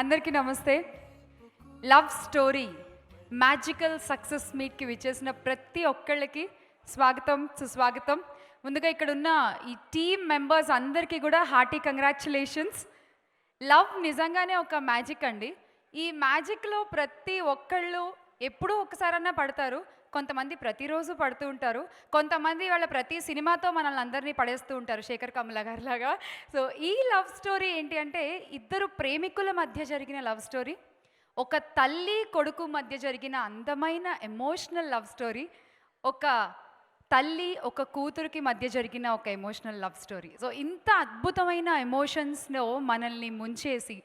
అందరికీ నమస్తే. Love story magical success మీట్కి విచ్చేసిన ప్రతి ఒక్కళ్ళకి స్వాగతం, సుస్వాగతం. ముందుగా ఇక్కడున్న ఈ టీమ్ మెంబర్స్ అందరికీ కూడా హార్టీ కంగ్రాచులేషన్స్. లవ్ నిజంగానే ఒక మ్యాజిక్ అండి. ఈ మ్యాజిక్లో ప్రతి ఒక్కళ్ళు ఎప్పుడూ ఒకసారన్నా పడతారు. కొంతమంది ప్రతిరోజు పడుతూ ఉంటారు. కొంతమంది వాళ్ళ ప్రతి సినిమాతో మనల్ని అందరినీ పడేస్తూ ఉంటారు, శేఖర్ కమల గారిలాగా. సో ఈ లవ్ స్టోరీ ఏంటి అంటే ఇద్దరు ప్రేమికుల మధ్య జరిగిన లవ్ స్టోరీ, ఒక తల్లి కొడుకు మధ్య జరిగిన అందమైన ఎమోషనల్ లవ్ స్టోరీ, ఒక తల్లి ఒక కూతురికి మధ్య జరిగిన ఒక ఎమోషనల్ లవ్ స్టోరీ. సో ఇంత అద్భుతమైన ఎమోషన్స్లో మనల్ని ముంచేసి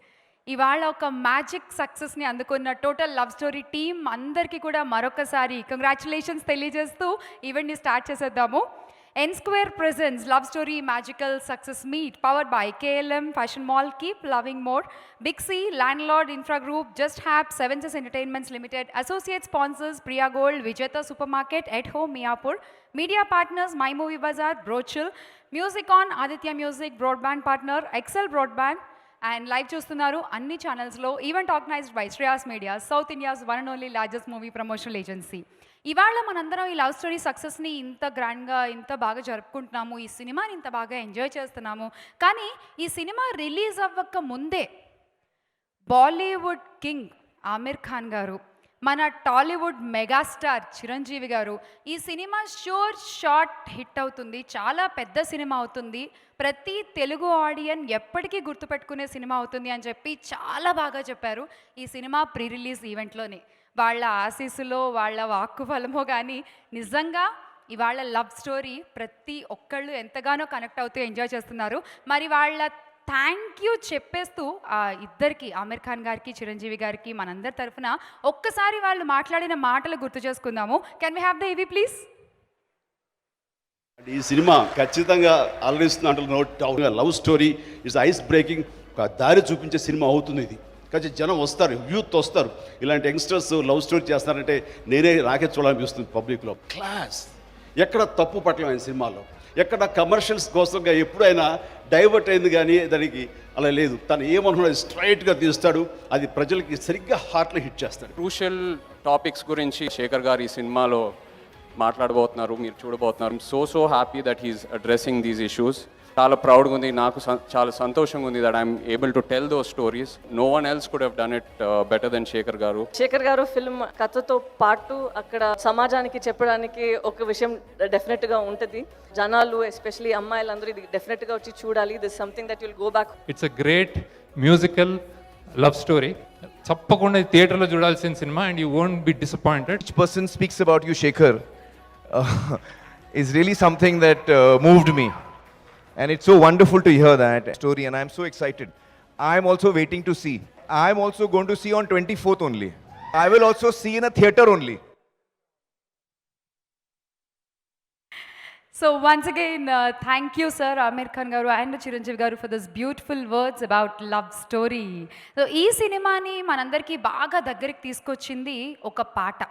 ఇవాళ ఒక మ్యాజిక్ సక్సెస్ని అందుకున్న టోటల్ లవ్ స్టోరీ టీమ్ అందరికీ కూడా మరొకసారి కంగ్రాచులేషన్స్ తెలియజేస్తూ ఈవెంట్ని స్టార్ట్ చేసేద్దాము. N square presence love story magical success meet powered by KLM fashion mall, keep loving more, big C, landlord infra group, just హ్యాప్, సెవెన్సెస్ entertainments limited, associate sponsors Priya gold, Vijetha super market, at home Miyapur, media partners my movie bazaar, బ్రోచిల్, music on, Aditya music, broadband partner Excel broadband, and live చూస్తున్నారు అన్ని ఛానల్స్లో. Event organized by Shreyas media, South India's one and only largest movie promotional agency. ఇవాళ మనందరం ఈ love story సక్సెస్ని ఇంత గ్రాండ్గా ఇంత బాగా జరుపుకుంటున్నాము, ఈ సినిమాని ఇంత బాగా ఎంజాయ్ చేస్తున్నాము. కానీ ఈ సినిమా రిలీజ్ అవ్వక ముందే బాలీవుడ్ కింగ్ ఆమిర్ ఖాన్ గారు, మన టాలీవుడ్ మెగాస్టార్ చిరంజీవి గారు ఈ సినిమా షార్ట్ హిట్ అవుతుంది, చాలా పెద్ద సినిమా అవుతుంది, ప్రతి తెలుగు ఆడియన్ ఎప్పటికీ గుర్తుపెట్టుకునే సినిమా అవుతుంది అని చెప్పి చాలా బాగా చెప్పారు ఈ సినిమా ప్రీ రిలీజ్ ఈవెంట్లోనే. వాళ్ళ ఆశీస్సులో వాళ్ళ వాక్కు ఫలమో కానీ నిజంగా ఇవాళ లవ్ స్టోరీ ప్రతి ఒక్కళ్ళు ఎంతగానో కనెక్ట్ అవుతూ ఎంజాయ్ చేస్తున్నారు. మరి వాళ్ళ థ్యాంక్ యూ చెప్పేస్తూ ఆ ఇద్దరికి, ఆమిర్ ఖాన్ గారికి, చిరంజీవి గారికి మనందరి తరఫున ఒక్కసారి వాళ్ళు మాట్లాడిన మాటలు గుర్తు చేసుకుందాము. Can we have the AV please? ఈ సినిమా ఖచ్చితంగా అలరిస్తున్న love story it's ice breaking, ఒక దారి చూపించే సినిమా అవుతుంది ఇది. కానీ జనం వస్తారు, యూత్ వస్తారు, ఇలాంటి యంగ్స్టర్స్ లవ్ స్టోరీ చేస్తారంటే నాకే చూడాలనిపిస్తుంది పబ్లిక్లో. క్లాస్ ఎక్కడ తప్పు పట్టలేం ఆయన సినిమాలో, ఎక్కడ కమర్షియల్స్ కోసంగా ఎప్పుడైనా డైవర్ట్ అయింది కానీ దానికి అలా లేదు. తను ఏమనుకున్నది స్ట్రైట్గా తీస్తాడు, అది ప్రజలకి సరిగ్గా హార్ట్లో హిట్ చేస్తాడు. క్రూషియల్ టాపిక్స్ గురించి శేఖర్ గారు ఈ సినిమాలో మాట్లాడబోతున్నారు, మీరు చూడబోతున్నారు. So happy that he's addressing these issues. చాలా ప్రౌడ్గా ఉంది, నాకు చాలా సంతోషంగా ఉంది that I'm able to tell those stories. No one else could have done it better then Shekhar garu. Shekhar గారు ఫిల్మ్ కథతో పాటు అక్కడ సమాజానికి చెప్పడానికి ఒక విషయం డెఫినెట్గా ఉంటుంది. జనాలు ఎస్పెషలీ అమ్మాయిలందరూ ఇది డెఫినెట్గా వచ్చి చూడాలి. This something that you'll go back. It's a great musical love story. తప్పకుండా థియేటర్లో చూడాల్సిన cinema and you won't be disappointed. Each person speaks about you, Shekhar, is really something that moved me. And it's so wonderful to hear that story, and I'm so excited. I'm also waiting to see. I'm also going to see on 24th only. I will also see in a theater only. So once again, thank you sir, Amir Khan garu and Chiranjeevi garu for this beautiful words about love story. So ee సినిమాని మనందరికీ బాగా దగ్గరికి తీసుకొచ్చింది ఒక పాట.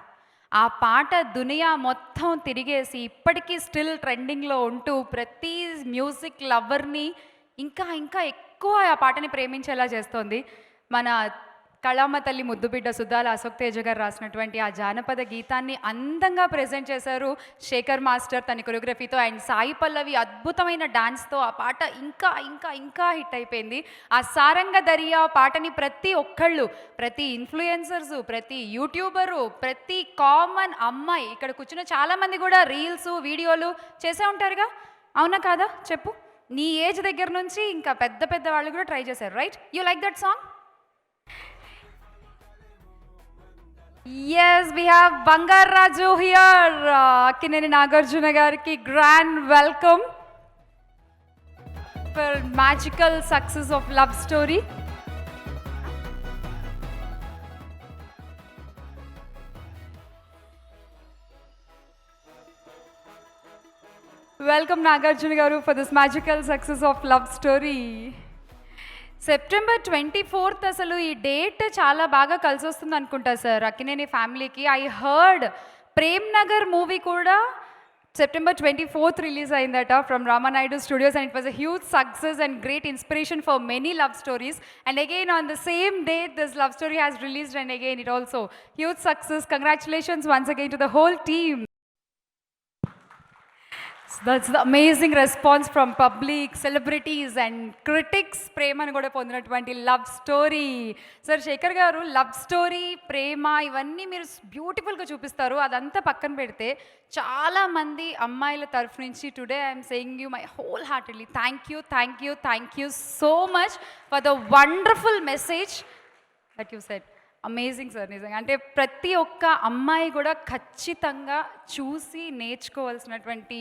ఆ పాట దునియా మొత్తం తిరిగేసి ఇప్పటికీ స్టిల్ ట్రెండింగ్లో ఉంటూ ప్రతి మ్యూజిక్ లవర్ని ఇంకా ఇంకా ఎక్కువ ఆ పాటని ప్రేమించేలా చేస్తోంది. మన కళామ తల్లి ముద్దుబిడ్డ సుద్దాల అశోక్ తేజ గారు రాసినటువంటి ఆ జానపద గీతాన్ని అందంగా ప్రజెంట్ చేశారు శేఖర్ మాస్టర్ తన కొరియోగ్రఫీతో. అండ్ సాయి పల్లవి అద్భుతమైన డాన్స్తో ఆ పాట ఇంకా ఇంకా ఇంకా హిట్ అయిపోయింది. ఆ సారంగ దరియా పాటని ప్రతి ఒక్కళ్ళు, ప్రతి ఇన్ఫ్లుయెన్సర్స్, ప్రతి యూట్యూబరు, ప్రతి కామన్ అమ్మాయి ఇక్కడ కూర్చున్న చాలామంది కూడా రీల్స్ వీడియోలు చేసే ఉంటారుగా, అవునా కాదా చెప్పు? నీ ఏజ్ దగ్గర నుంచి ఇంకా పెద్ద పెద్ద వాళ్ళు కూడా ట్రై చేశారు, right? You like that song? Yes, we have Bangar Raju here. Akkineni Nagarjuna gariki grand welcome for magical success of love story. Welcome Nagarjuna garu for this magical success of love story. September 24th అసలు ఈ date చాలా బాగా కలిసి వస్తుంది అనుకుంటా sir Akkineni ఫ్యామిలీకి. I heard Prem Nagar movie కూడా September 24th release ayindata from Ramanaidu Studios, and it was a huge success and great inspiration for many love stories. And again on the same date this love story has released, and again it also huge success. Congratulations once again to the whole team. So that's the amazing response from public, celebrities and critics. ప్రేమను కూడా పొందినటువంటి love story. Sir Shekhar గారు, love story, ప్రేమ ఇవన్నీ మీరు బ్యూటిఫుల్గా చూపిస్తారు. అదంతా పక్కన పెడితే చాలామంది అమ్మాయిల తరఫు నుంచి today I'm saying you my whole heartedly thank you so much for the wonderful message that you said. Amazing sir, నిజంగా అంటే ప్రతి ఒక్క అమ్మాయి కూడా ఖచ్చితంగా చూసి నేర్చుకోవాల్సినటువంటి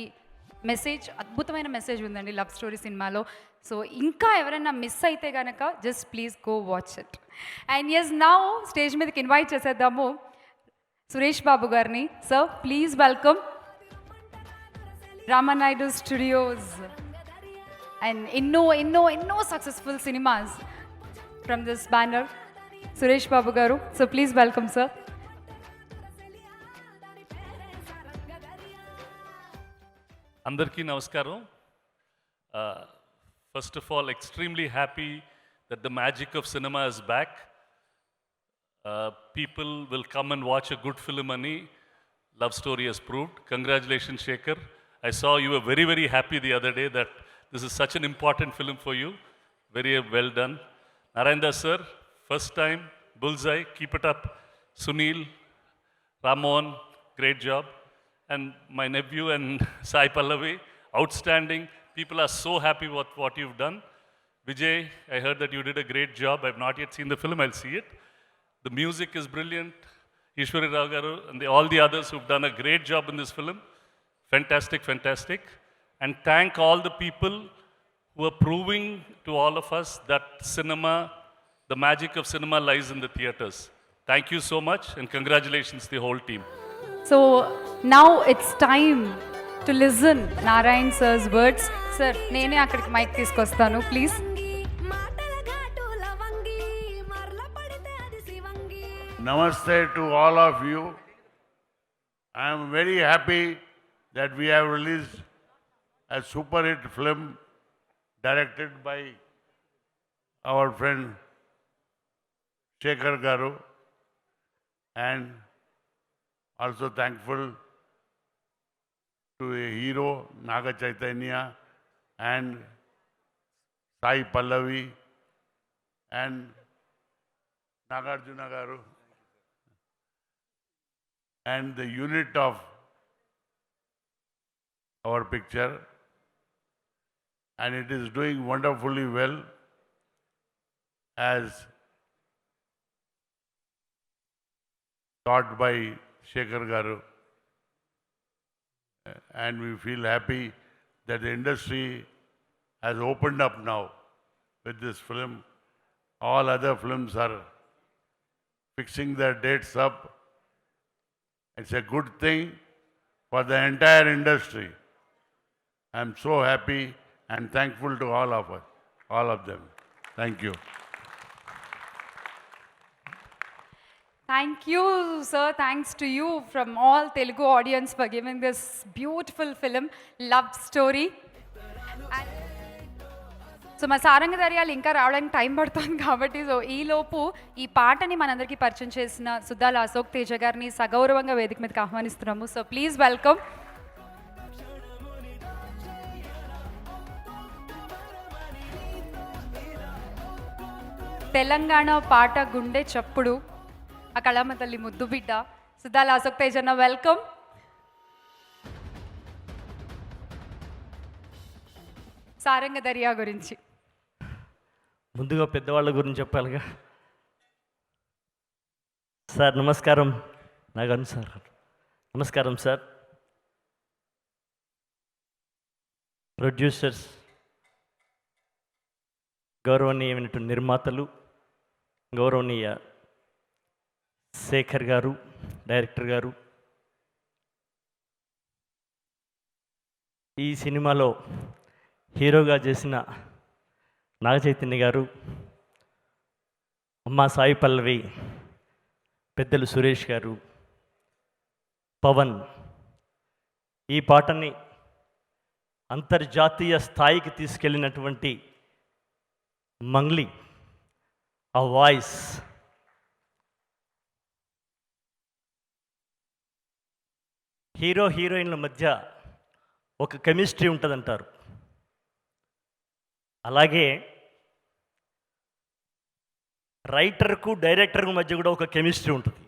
మెసేజ్, అద్భుతమైన మెసేజ్ ఉందండి లవ్ స్టోరీ సినిమాలో. సో ఇంకా ఎవరైనా మిస్ అయితే కనుక just please go watch it. And yes, now stage మీదకి ఇన్వైట్ చేసేద్దాము సురేష్ బాబు గారిని. Sir please welcome. Ramanaidu studios and ఎన్నో successful cinemas from this banner, Suresh Babu గారు. So please welcome sir. అందరికీ నమస్కారం. First of all extremely happy that the magic of cinema is back. People will come and watch a good film ani Love Story has proved. Congratulations Shekhar. I saw you were very happy the other day that this is such an important film for you. Very well done. Narendra sir, first time, bullseye, keep it up. Sunil, Ramon, great job. And my nephew and Sai Pallavi, outstanding. People are so happy with what you've done. Vijay, I heard that you did a great job. I've not yet seen the film, I'll see it. The music is brilliant. Ishwari Rao Garu and all the others who've done a great job in this film. Fantastic. And thank all the people who are proving to all of us that cinema, the magic of cinema lies in the theaters. Thank you so much and congratulations the whole team. So now it's time to listen Narayan sir's words. Sir, నేనే అక్కడికి mic తీసుకొస్తాను please. Namaste to all of you. I am very happy that we have released a super hit film directed by our friend Shekhar Garu, and also thankful to a hero Naga Chaitanya and Sai Pallavi and Nagarjuna Garu and the unit of our picture, and it is doing wonderfully well as taught by Shekhar Garu. And we feel happy that the industry has opened up now with this film. All other films are fixing their dates up. It's a good thing for the entire industry. I'm so happy and thankful to all of us, all of them. Thank you. Thank you, sir. Thanks to you from all Telugu audience for giving this beautiful film, Love Story. So మా సారంగ దర్యాలు ఇంకా రావడానికి time పడుతుంది కాబట్టి so ఈలోపు ఈ పాటని మనందరికీ పరిచయం చేసిన సుద్దాల అశోక్ తేజ గారిని సగౌరవంగా వేదిక మీదకి ఆహ్వానిస్తున్నాము. So please welcome. తెలంగాణ పాట గుండె చప్పుడు, ఆ కళామ తల్లి ముద్దు బిడ్డ సుద్దాల అశోక్ తేజ్ అన్న, వెల్కమ్. సారంగ దర్యా గురించి ముందుగా పెద్దవాళ్ళ గురించి చెప్పాలిగా. సార్ నమస్కారం. నాగన్ సార్ నమస్కారం సార్. ప్రొడ్యూసర్స్, గౌరవనీయమైనటువంటి నిర్మాతలు, గౌరవనీయ శేఖర్ గారు, డైరెక్టర్ గారు, ఈ సినిమాలో హీరోగా చేసిన నాగ చైతన్య గారు, అమ్మ సాయి పల్లవి, పెద్దలు సురేష్ గారు, పవన్, ఈ పాటని అంతర్జాతీయ స్థాయికి తీసుకెళ్ళినటువంటి మంగ్లీ, ఆ వాయిస్, హీరో హీరోయిన్ల మధ్య ఒక కెమిస్ట్రీ ఉంటుందంటారు. అలాగే రైటర్కు డైరెక్టర్కు మధ్య కూడా ఒక కెమిస్ట్రీ ఉంటుంది.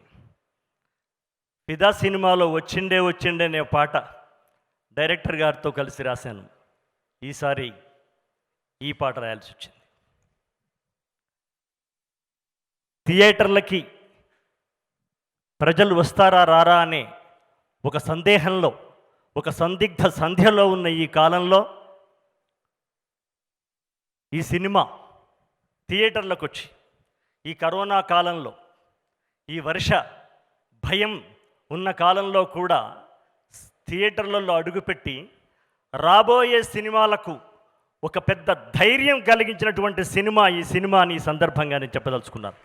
ఫిదా సినిమాలో వచ్చిండే అనే పాట డైరెక్టర్ గారితో కలిసి రాశాను. ఈసారి ఈ పాట రాయాల్సి వచ్చింది. థియేటర్లకి ప్రజలు వస్తారా రారా అనే ఒక సందేహంలో, ఒక సందిగ్ధ సంధ్యలో ఉన్న ఈ కాలంలో ఈ సినిమా థియేటర్లకు వచ్చి, ఈ కరోనా కాలంలో, ఈ వర్ష భయం ఉన్న కాలంలో కూడా థియేటర్లలో అడుగుపెట్టి రాబోయే సినిమాలకు ఒక పెద్ద ధైర్యం కలిగించినటువంటి సినిమా ఈ సినిమా అని ఈ సందర్భంగా నేను చెప్పదలుచుకున్నాను.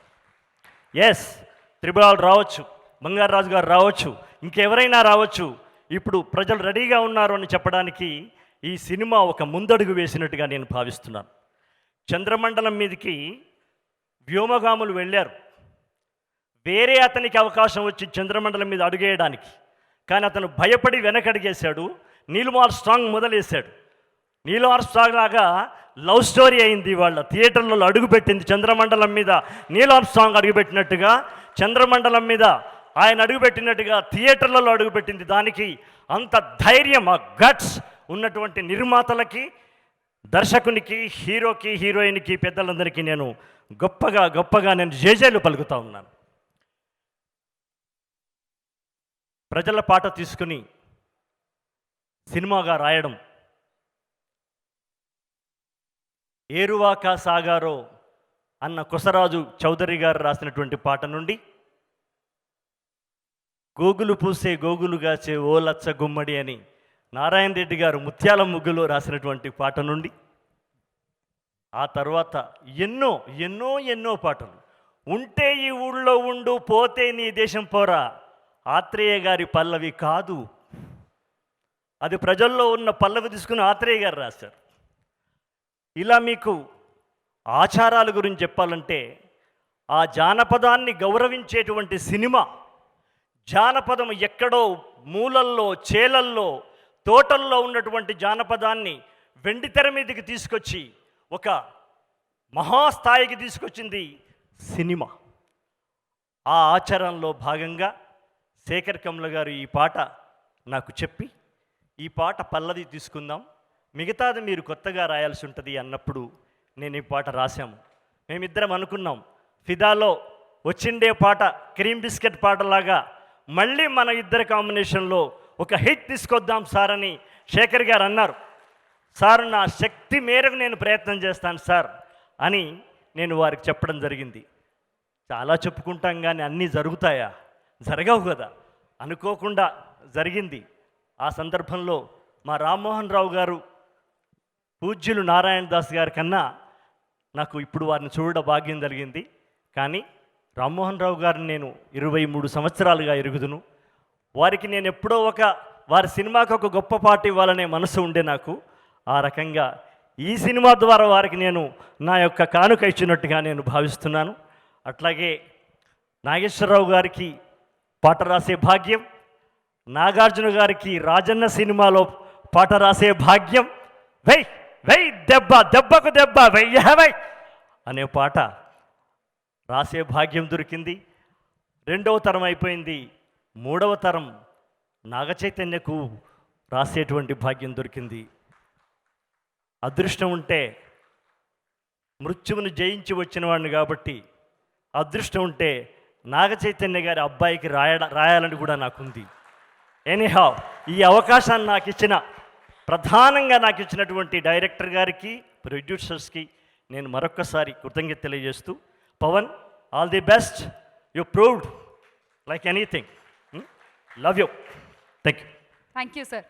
ఎస్, త్రిబుల్ రావచ్చు, బంగారాజు గారు రావచ్చు, ఇంకెవరైనా రావచ్చు. ఇప్పుడు ప్రజలు రెడీగా ఉన్నారు అని చెప్పడానికి ఈ సినిమా ఒక ముందడుగు వేసినట్టుగా నేను భావిస్తున్నాను. చంద్రమండలం మీదకి వ్యోమగాములు వెళ్ళారు. వేరే అతనికి అవకాశం వచ్చి చంద్రమండలం మీద అడుగేయడానికి, కానీ అతను భయపడి వెనకడిగేశాడు. నీల్ ఆర్మ్స్ట్రాంగ్ మొదలేశాడు. నీల్ ఆర్మ్స్ట్రాంగ్ లాగా లవ్ స్టోరీ అయింది. వాళ్ళ థియేటర్లలో అడుగుపెట్టింది చంద్రమండలం మీద. నీల్ ఆర్మ్స్ట్రాంగ్ అడుగుపెట్టినట్టుగా చంద్రమండలం మీద ఆయన అడుగుపెట్టినట్టుగా థియేటర్లలో అడుగుపెట్టింది. దానికి అంత ధైర్యం, ఆ గట్స్ ఉన్నటువంటి నిర్మాతలకి, దర్శకునికి, హీరోకి, హీరోయిన్కి, పెద్దలందరికీ నేను గొప్పగా నేను జేజేలు పలుకుతా ఉన్నాను. ప్రజల పాట తీసుకుని సినిమాగా రాయడం, ఏరువాక సాగారో అన్న కొసరాజు చౌదరి గారు రాసినటువంటి పాట నుండి, గోగులు పూసే గోగులుగాచే ఓ లచ్చ గుమ్మడి అని నారాయణ రెడ్డి గారు ముత్యాల ముగ్గులో రాసినటువంటి పాట నుండి, ఆ తర్వాత ఎన్నో ఎన్నో ఎన్నో పాటలు. ఉంటే ఈ ఊళ్ళో ఉండు, పోతే నీ దేశం పోరా ఆత్రేయ గారి పల్లవి కాదు, అది ప్రజల్లో ఉన్న పల్లవి తీసుకుని ఆత్రేయ గారు రాశారు. ఇలా మీకు ఆచారాల గురించి చెప్పాలంటే, ఆ జానపదాన్ని గౌరవించేటువంటి సినిమా, జానపదం ఎక్కడో మూలల్లో, చేలల్లో, తోటల్లో ఉన్నటువంటి జానపదాన్ని వెండితెర మీదకి తీసుకొచ్చి ఒక మహాస్థాయికి తీసుకొచ్చింది సినిమా. ఆ ఆచారంలో భాగంగా శేఖర్ కమ్ల గారు ఈ పాట నాకు చెప్పి, ఈ పాట పల్లవి తీసుకుందాం, మిగతాది మీరు కొత్తగా రాయాల్సి ఉంటుంది అన్నప్పుడు నేను ఈ పాట రాశాము. మేమిద్దరం అనుకున్నాం, ఫిదాలో వచ్చిండే పాట క్రీమ్ బిస్కెట్ పాటలాగా మళ్ళీ మన ఇద్దరి కాంబినేషన్లో ఒక హిట్ తీసుకొద్దాం సార్ అని శేఖర్ గారు అన్నారు. సార్, నా శక్తి మేరకు నేను ప్రయత్నం చేస్తాను సార్ అని నేను వారికి చెప్పడం జరిగింది. చాలా చెప్పుకుంటాం కానీ అన్నీ జరుగుతాయా? జరగవు కదా. అనుకోకుండా జరిగింది. ఆ సందర్భంలో మా రామ్మోహన్ రావు గారు, పూజ్యులు నారాయణ దాస్ గారి కన్నా నాకు ఇప్పుడు వారిని చూడ భాగ్యం కలిగింది. కానీ రామ్మోహన్ రావు గారిని నేను 23 సంవత్సరాలుగా ఎరుగుదును. వారికి నేను ఎప్పుడో వారి సినిమాకి ఒక గొప్ప పాట ఇవ్వాలనే మనసు ఉండే నాకు. ఆ రకంగా ఈ సినిమా ద్వారా వారికి నేను నా యొక్క కానుక ఇచ్చినట్టుగా నేను భావిస్తున్నాను. అట్లాగే నాగేశ్వరరావు గారికి పాట రాసే భాగ్యం, నాగార్జున గారికి రాజన్న సినిమాలో పాట రాసే భాగ్యం, వెయ్ వెయ్ దెబ్బ దెబ్బకు దెబ్బ వెయ్య వై అనే పాట రాసే భాగ్యం దొరికింది. 2వ తరం అయిపోయింది. 3వ తరం నాగచైతన్యకు రాసేటువంటి భాగ్యం దొరికింది. అదృష్టం ఉంటే, మృత్యువును జయించి వచ్చిన వాడిని కాబట్టి అదృష్టం ఉంటే నాగచైతన్య గారి అబ్బాయికి రాయాలని కూడా నాకుంది. ఎనీహౌ, ఈ అవకాశాన్ని నాకు ఇచ్చిన, ప్రధానంగా నాకు ఇచ్చినటువంటి డైరెక్టర్ గారికి, ప్రొడ్యూసర్స్కి నేను మరొక్కసారి కృతజ్ఞత తెలియజేస్తూ, Pavan, all the best. You proved like anything. Love you. Thank you. Thank you sir.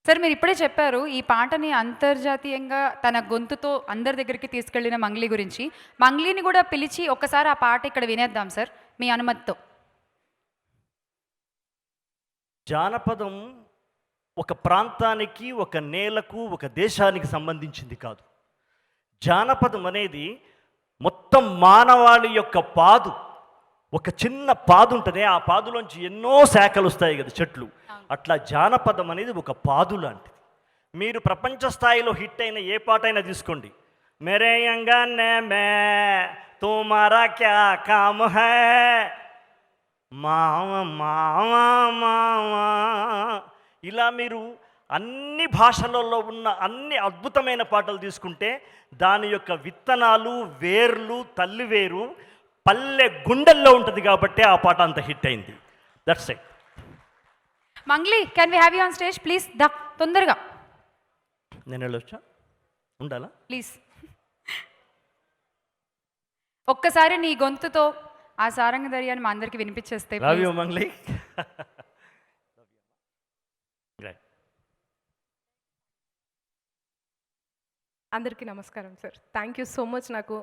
Sir, మీరు ఇప్పుడే చెప్పారు ఈ పాటని అంతర్జాతీయంగా తన గొంతుతో అందరి దగ్గరికి తీసుకెళ్లిన మంగ్లీ గురించి. మంగ్లీని కూడా పిలిచి ఒక్కసారి ఆ పాట ఇక్కడ వినేద్దాం సార్, మీ అనుమతితో. జానపదం ఒక ప్రాంతానికి, ఒక నేలకు, ఒక దేశానికి సంబంధించింది కాదు. జానపదం అనేది మొత్తం మానవాళి యొక్క పాదు. ఒక చిన్న పాదు ఉంటుంది, ఆ పాదులోంచి ఎన్నో శాఖలు వస్తాయి కదా, చెట్లు. అట్లా జానపదం అనేది ఒక పాదు లాంటిది. మీరు ప్రపంచ స్థాయిలో హిట్ అయిన ఏ పాట అయినా తీసుకోండి, మేరే అంగనే మే తుమారా క్యా కామ్ హై, మావ మావ మావ, ఇలా మీరు అన్ని భాషలలో ఉన్న అన్ని అద్భుతమైన పాటలు తీసుకుంటే దాని యొక్క విత్తనాలు, వేర్లు, తల్లివేరు పల్లె గుండెల్లో ఉంటుంది కాబట్టి ఆ పాట అంత హిట్ అయింది. That's it. Mangli, can we have you on stage please? దా తొందరగా. నేను వెళ్ళొచ్చా? ఉండాలా? ప్లీజ్ ఒక్కసారి నీ గొంతుతో ఆ సారంగ దర్యాన్ని మా అందరికి వినిపించేస్తే లవ్ యూ మంగ్లీ. అందరికీ నమస్కారం sir. Thank you so much. నాకు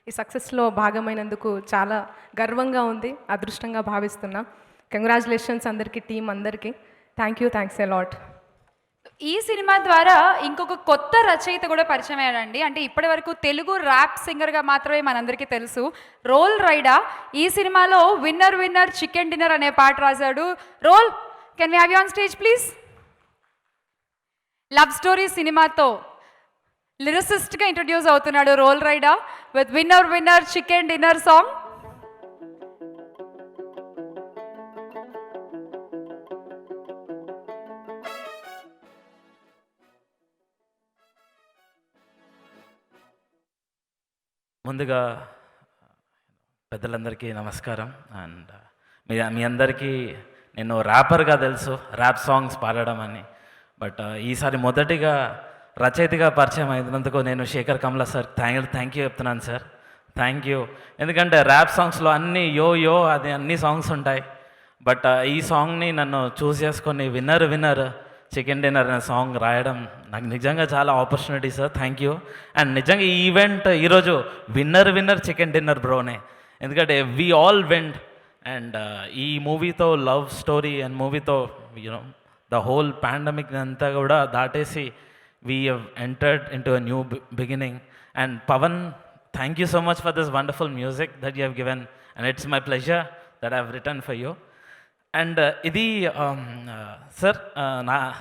ఈ సక్సెస్లో భాగమైనందుకు చాలా గర్వంగా ఉంది, అదృష్టంగా భావిస్తున్నా. కంగ్రాచులేషన్స్ అందరికీ, టీం అందరికీ. Thanks a lot. ఈ సినిమా ద్వారా ఇంకొక కొత్త రచయిత కూడా పరిచయం అయ్యాడండి. అంటే ఇప్పటి వరకు తెలుగు ర్యాప్ సింగర్గా మాత్రమే మనందరికీ తెలుసు. రోల్ రైడా ఈ సినిమాలో విన్నర్ విన్నర్ చికెన్ డిన్నర్ అనే పాట రాశాడు. Roll, can we have you on stage please? Love story సినిమాతో లిరిసిస్ట్గా ఇంట్రడ్యూస్ అవుతున్నాడు Roll Rida with winner winner chicken dinner song. ముందుగా పెద్దలందరికీ నమస్కారం. అండ్ మీ అందరికీ నేను ర్యాపర్గా తెలుసు, ర్యాప్ సాంగ్స్ పాడడం అని. బట్ ఈసారి మొదటిగా రచయితగా పరిచయం అయినందుకు నేను Sekhar Kammula sir thank you చెప్తున్నాను సార్. Thank you. ఎందుకంటే ర్యాప్ సాంగ్స్లో అన్నీ యో అది అన్ని సాంగ్స్ ఉంటాయి. బట్ ఈ సాంగ్ని నన్ను చూస్ చేసుకొని విన్నర్ చికెన్ డిన్నర్ అనే సాంగ్ రాయడం నాకు నిజంగా చాలా opportunity sir. Thank you. And నిజంగా ఈ ఈవెంట్ ఈరోజు విన్నర్ చికెన్ డిన్నర్ బ్రోనే. ఎందుకంటే వి ఆల్ వెంట్. అండ్ ఈ మూవీతో లవ్ స్టోరీ అండ్ మూవీతో యూనో ద హోల్ పాండమిక్ అంతా కూడా దాటేసి we have entered into a new beginning. And Pavan, thank you so much for this wonderful music that you have given, and it's my pleasure that I have written for you. And idi sir,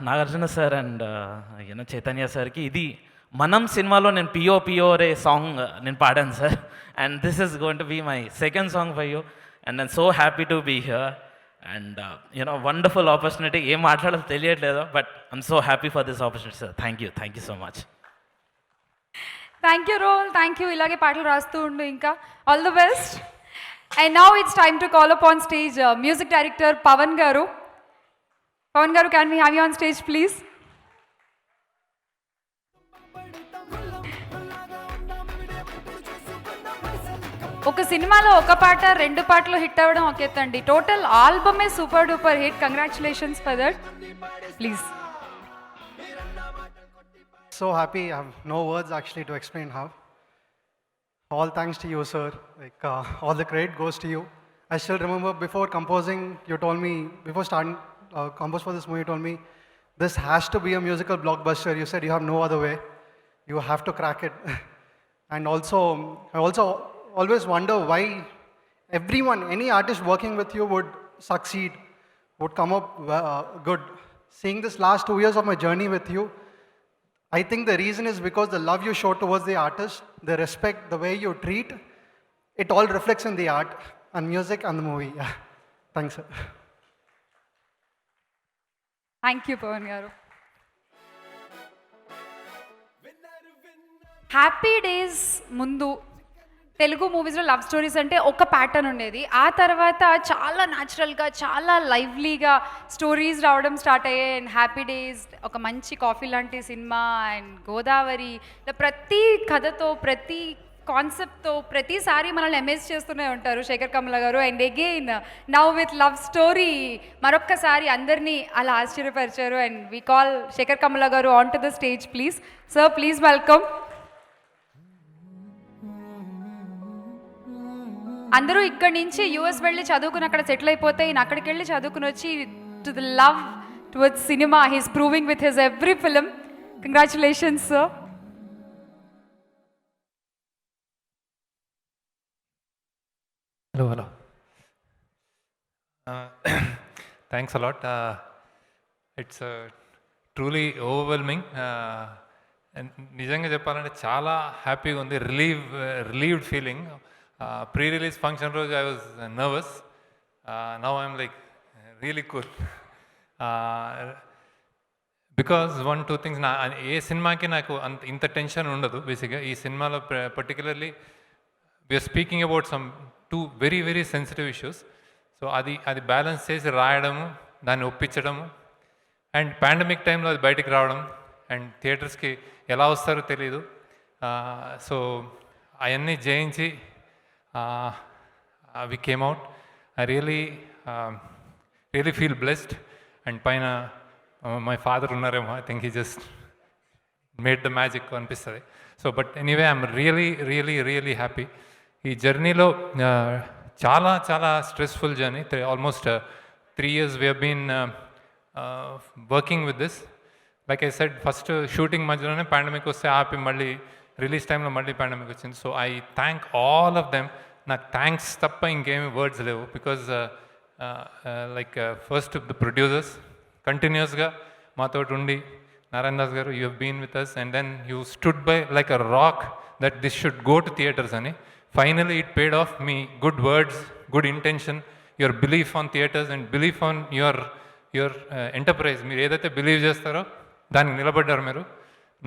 Nagarjuna sir and Chaitanya sir ki idi Manam సినిమాలో నేను పియో రే song నేను పాడాను sir. And this is going to be my second song for you. And I'm so happy to be here. And wonderful opportunity. ఏం మాట్లాడాలో తెలియట్లేదు, but I'm so happy for this opportunity sir. Thank you so much. Thank you role, thank you. ఇలాగే పాటలు రాస్తూ ఉండు ఇంకా. All the best. And now it's time to call up on stage music director Pavan garu. Can we have you on stage please? ఒక సినిమాలో ఒక పాట, రెండు పాటలు హిట్ అవ్వడం ఒక ఎత్తండి. టోటల్ ఆల్బమే super duper hit. Congratulations for that. Please. So happy. I have no words actually to explain how. All thanks to you, sir. All the credit goes to you. I still remember before composing, you told me, before starting compose for this movie, you told me, this has to be a musical blockbuster. You said you have no other way. You have to crack it. And also, I always wonder why everyone, any artist working with you would succeed, would come up good. Seeing this last 2 years of my journey with you, I think the reason is because the love you show towards the artist, the respect, the way you treat, it all reflects in the art and music and the movie. Yeah. Thanks, sir. Thank you Pavan garu. Happy days ముందు తెలుగు మూవీస్లో love stories అంటే ఒక pattern ఉండేది. ఆ తర్వాత చాలా న్యాచురల్గా, చాలా లైవ్లీగా స్టోరీస్ రావడం స్టార్ట్ అయ్యాయి. అండ్ హ్యాపీ డేస్ ఒక మంచి కాఫీ లాంటి సినిమా, అండ్ గోదావరి, ఇలా ప్రతి కథతో, ప్రతి కాన్సెప్ట్తో ప్రతిసారి మనల్ని అమేజ్ చేస్తూనే ఉంటారు శేఖర్ కమల గారు. And again now with love story మరొక్కసారి అందరినీ అలా ఆశ్చర్యపరిచారు. And we call Sekhar Kammula గారు on to the stage please. Sir please welcome. అందరూ ఇక్కడి నుంచి యూఎస్ వెళ్ళి చదువుకుని అక్కడ సెటిల్ అయిపోతే ఈయన అక్కడికి వెళ్ళి చదువుకుని వచ్చి to the love towards cinema he's proving with his every film. Congratulations, sir. Hello. Thanks a lot. It's truly overwhelming. నిజంగా చెప్పాలంటే చాలా హ్యాపీగా ఉంది, relieved feeling. Pre release function రోజు I was nervous. Now I'm like really cool. Because 1-2 things, ఏ సినిమాకి నాకు ఇంత టెన్షన్ ఉండదు బేసిక్గా. ఈ సినిమాలో particularly we are speaking about some 2 very very sensitive issues. So అది బ్యాలెన్స్ చేసి రాయడము, దాన్ని ఒప్పించడము, అండ్ పాండమిక్ టైంలో అది బయటికి రావడం, అండ్ థియేటర్స్కి ఎలా వస్తారో తెలీదు. సో అవన్నీ జయించి we came out. I really feel blessed. And పైన మై ఫాదర్ ఉన్నారేమో, I think he just made the magic అనిపిస్తుంది. So but anyway I'm really happy. ఈ జర్నీలో చాలా stressful journey. Almost 3 years we have been working with this. Like I said, first shooting మధ్యలోనే pandemic వస్తే ఆపి మళ్ళీ release టైంలో మళ్ళీ పాండమిక్ వచ్చింది. So I thank all of them. నాకు థ్యాంక్స్ తప్ప ఇంకేమీ వర్డ్స్ లేవు. Because like first the producers కంటిన్యూస్గా మాతో ఉండి, Narayana Das garu, you have been with us, and then you stood by like a rock that this should go to theatres అని. Finally it paid off. మీ good words, good intention, your belief on theatres and belief on your enterprise. మీరు ఏదైతే believe చేస్తారో దానికి నిలబడ్డారు మీరు.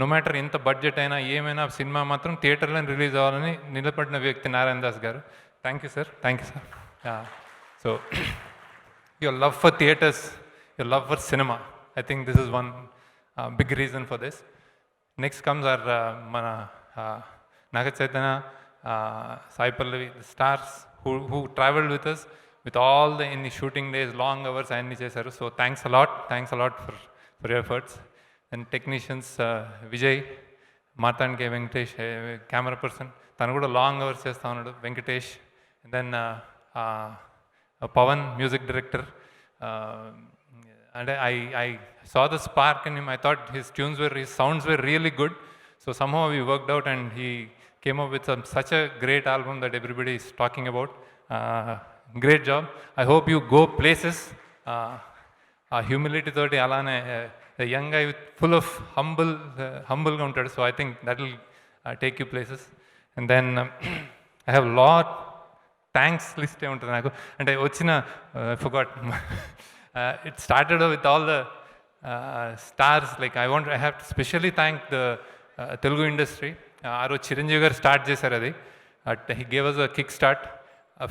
No matter ఎంత budget అయినా ఏమైనా సినిమా మాత్రం థియేటర్లో రిలీజ్ అవ్వాలని నిలబడిన వ్యక్తి Narayana Das garu. Thank you sir. So your love for theatres, your love for cinema, I think this is one big reason for this. Next comes are మన Naga Chaitanya, Sai Pallavi, the stars who traveled with us with all the in the shooting days, long hours అన్ని చేశారు. So thanks a lot for your efforts. And technicians, Vijay, Marthand K Venkatesh camera person, తను కూడా long hours చేస్తూ ఉన్నాడు, Venkatesh. And then Pavan music director. And I saw the spark in him. I thought his sounds were really good. So somehow we worked out and he came up with such a great album that everybody is talking about. Great job. I hope you go places. Humility toti alane, a young guy with full of humble counted. So I think that will take you places. And then I have lot thanks list e untadi naku. And I ochina I forgot. It started with all the stars. Like I have to specially thank the Telugu industry. ఆ రోజు చిరంజీవి గారు start చేశారు అది. He gave us a kick start.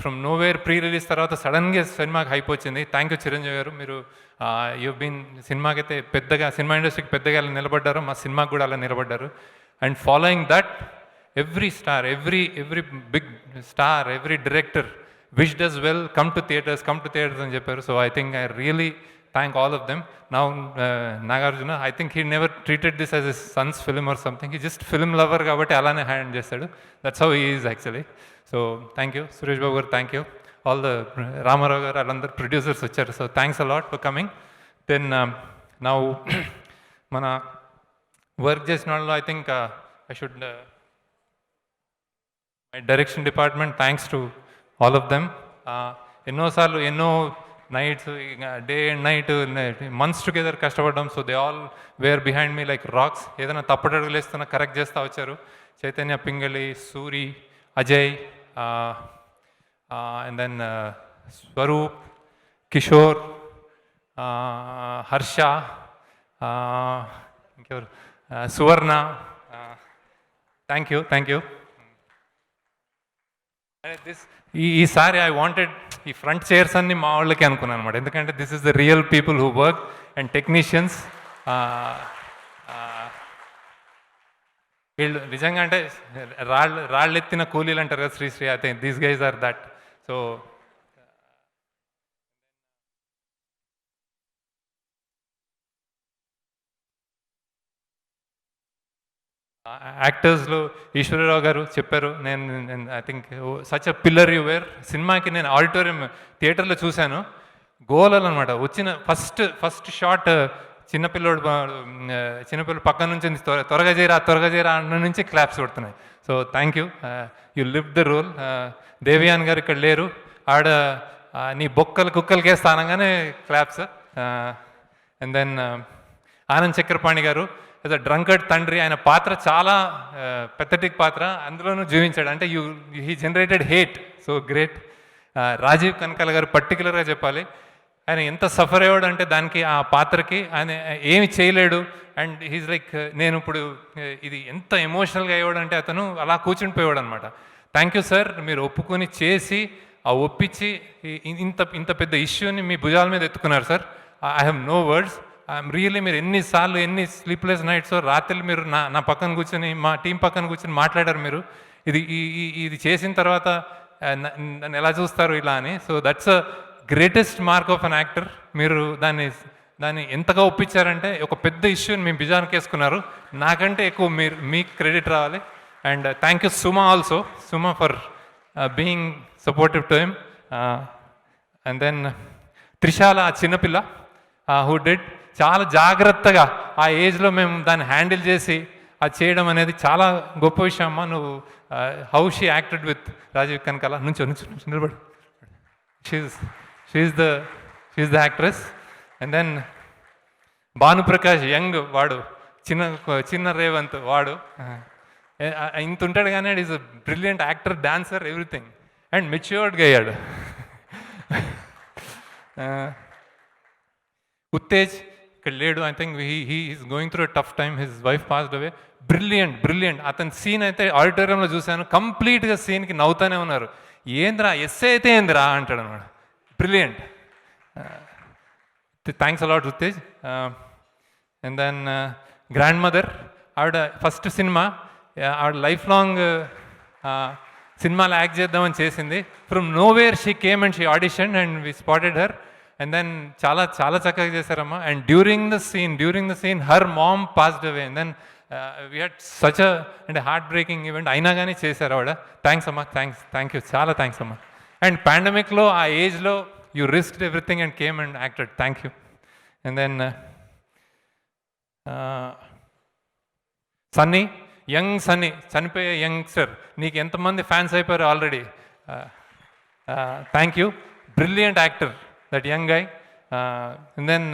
From nowhere pre release తర్వాత సడన్గా సినిమాకి hype వచ్చింది. Thank you Chiranjeevi గారు. మీరు యూ బీన్ సినిమాకైతే పెద్దగా, సినిమా ఇండస్ట్రీకి పెద్దగా అలా నిలబడ్డారు, మా సినిమాకి కూడా అలా నిలబడ్డారు. And following that every star, every big star, every director wished us well, come to theatres అని చెప్పారు. So I think I really thank all of them. Now Nagarjuna, I think he never treated this as his son's film or something. He just film lover kabatti alane hand chestadu. That's how he is actually. So thank you Suresh Babu garu, thank you all the Ramarao garu, allandaru producers vacharu. So thanks a lot for coming. Then now mana work chesinallo I think I should my direction department, thanks to all of them. ఎన్నో సార్లు ఎన్నో nights, day and night, months together కష్టపడ్డాం. So they all were behind me like rocks. ఏదైనా తప్పటడుగులు వేస్తున్నా correct చేస్తూ వచ్చారు. Chaitanya, Pingali, Suri, Ajay, and then Swaroop, Kishore, Harsha, ఇంకెవరు, సువర్ణ. Thank you. ఈసారి ఐ వాంటెడ్ ఈ ఫ్రంట్ చైర్స్ అన్ని మా వాళ్ళకి అనుకున్నాను అనమాట. ఎందుకంటే this is the real people who work and technicians. వీళ్ళు నిజంగా అంటే రాళ్ళు ఎత్తిన కూలీలు అంటారు కదా Sri Sri. I think these guys are that. So యాక్టర్స్లో ఈశ్వరరావు గారు చెప్పారు, నేను I think such a pillar you were. సినిమాకి నేను ఆడిటోరియం థియేటర్లో చూశాను. గోలలు అనమాట. వచ్చిన ఫస్ట్ షాట్ చిన్నపిల్లోడు పక్కన నుంచి త్వరగా చేయరా అన్న నుంచి క్లాప్స్ కొడుతున్నాయి. So thank you, you live the role. దేవియాన్ గారు ఇక్కడ లేరు, ఆడ నీ బొక్కలు కుక్కలకే స్థానంగానే claps. And then Anand Chakrapani garu as a drunkard తండ్రి, ఆయన పాత్ర చాలా పెథటిక్ పాత్ర, అందులోనూ జీవించాడు. అంటే he generated hate, so great. Rajeev Kanakala garu పర్టికులర్గా చెప్పాలి, ఆయన ఎంత సఫర్ అయ్యాడు అంటే దానికి, ఆ పాత్రకి ఆయన ఏమి చేయలేడు. అండ్ హీజ్ లైక్, నేను ఇప్పుడు ఇది ఎంత ఎమోషనల్గా అయ్యాడు అంటే అతను అలా కూర్చుండిపోయాడు అనమాట. థ్యాంక్ యూ సార్, మీరు ఒప్పుకొని చేసి ఒప్పించి ఇంత పెద్ద ఇష్యూని మీ భుజాల మీద ఎత్తుకున్నారు sir. I have no words. I'm really, మీరు ఎన్ని స్లీప్లెస్ నైట్స్, రాత్రులు మీరు నా పక్కన కూర్చొని, మా టీం పక్కన కూర్చొని మాట్లాడారు మీరు. ఇది చేసిన తర్వాత నన్ను ఎలా చూస్తారు ఇలా అని. So that's a greatest mark of an actor. మీరు దాన్ని ఎంతగా ఒప్పించారంటే, ఒక పెద్ద ఇష్యూని మీ భుజానికి వేసుకున్నారు. నాకంటే ఎక్కువ మీకు క్రెడిట్ రావాలి. And thank you Suma also, Suma for being supportive to him. And then Trishala, ఆ చిన్నపిల్ల హూ డిడ్, చాలా జాగ్రత్తగా ఆ ఏజ్లో మేము దాన్ని హ్యాండిల్ చేసి అది చేయడం అనేది చాలా గొప్ప విషయం అమ్మా. నువ్వు how she acted with Rajeev Kanakala. నుంచి నిలబడు. She's the actress. And then Bhanuprakash, young వాడు, చిన్న రేవంత్ వాడు, ఇంత ఉంటాడు కానీ is a brilliant actor, dancer, everything. And మెచ్యూర్డ్గా అయ్యాడు. ఉత్తేజ్ ఇక్కడ లేడు, I think he is going through a tough time, his wife passed away. Brilliant. అతని సీన్ అయితే ఆడిటోరియంలో చూశాను, కంప్లీట్గా సీన్కి నవ్వుతూనే ఉన్నారు. ఏంద్రా ఎస్ఏ అయితే ఏందిరా అంటాడు అనమాట. Brilliant. Thanks a lot Uttej. And then grandmother, ఆవిడ ఫస్ట్ సినిమా, ఆవిడ లైఫ్ లాంగ్ సినిమాలో యాక్ట్ చేద్దామని చేసింది. From nowhere she came and she audition and we spotted her. And then చాలా చక్కగా చేశారమ్మా. And during the scene her mom passed away. And then we had such అంటే హార్ట్ బ్రేకింగ్ ఈవెంట్, అయినా కానీ చేశారు ఆవిడ. థ్యాంక్స్ అమ్మా, థ్యాంక్ యూ, చాలా థ్యాంక్స్ అమ్మా. అండ్ పాండమిక్లో ఆ ఏజ్లో you risked everything and came and acted. Thank you. And then Sunny, young Sunny, చనిపోయే యంగ్స్టర్, నీకు ఎంతమంది ఫ్యాన్స్ అయిపోయారు already. Thank you, brilliant actor that young guy. And then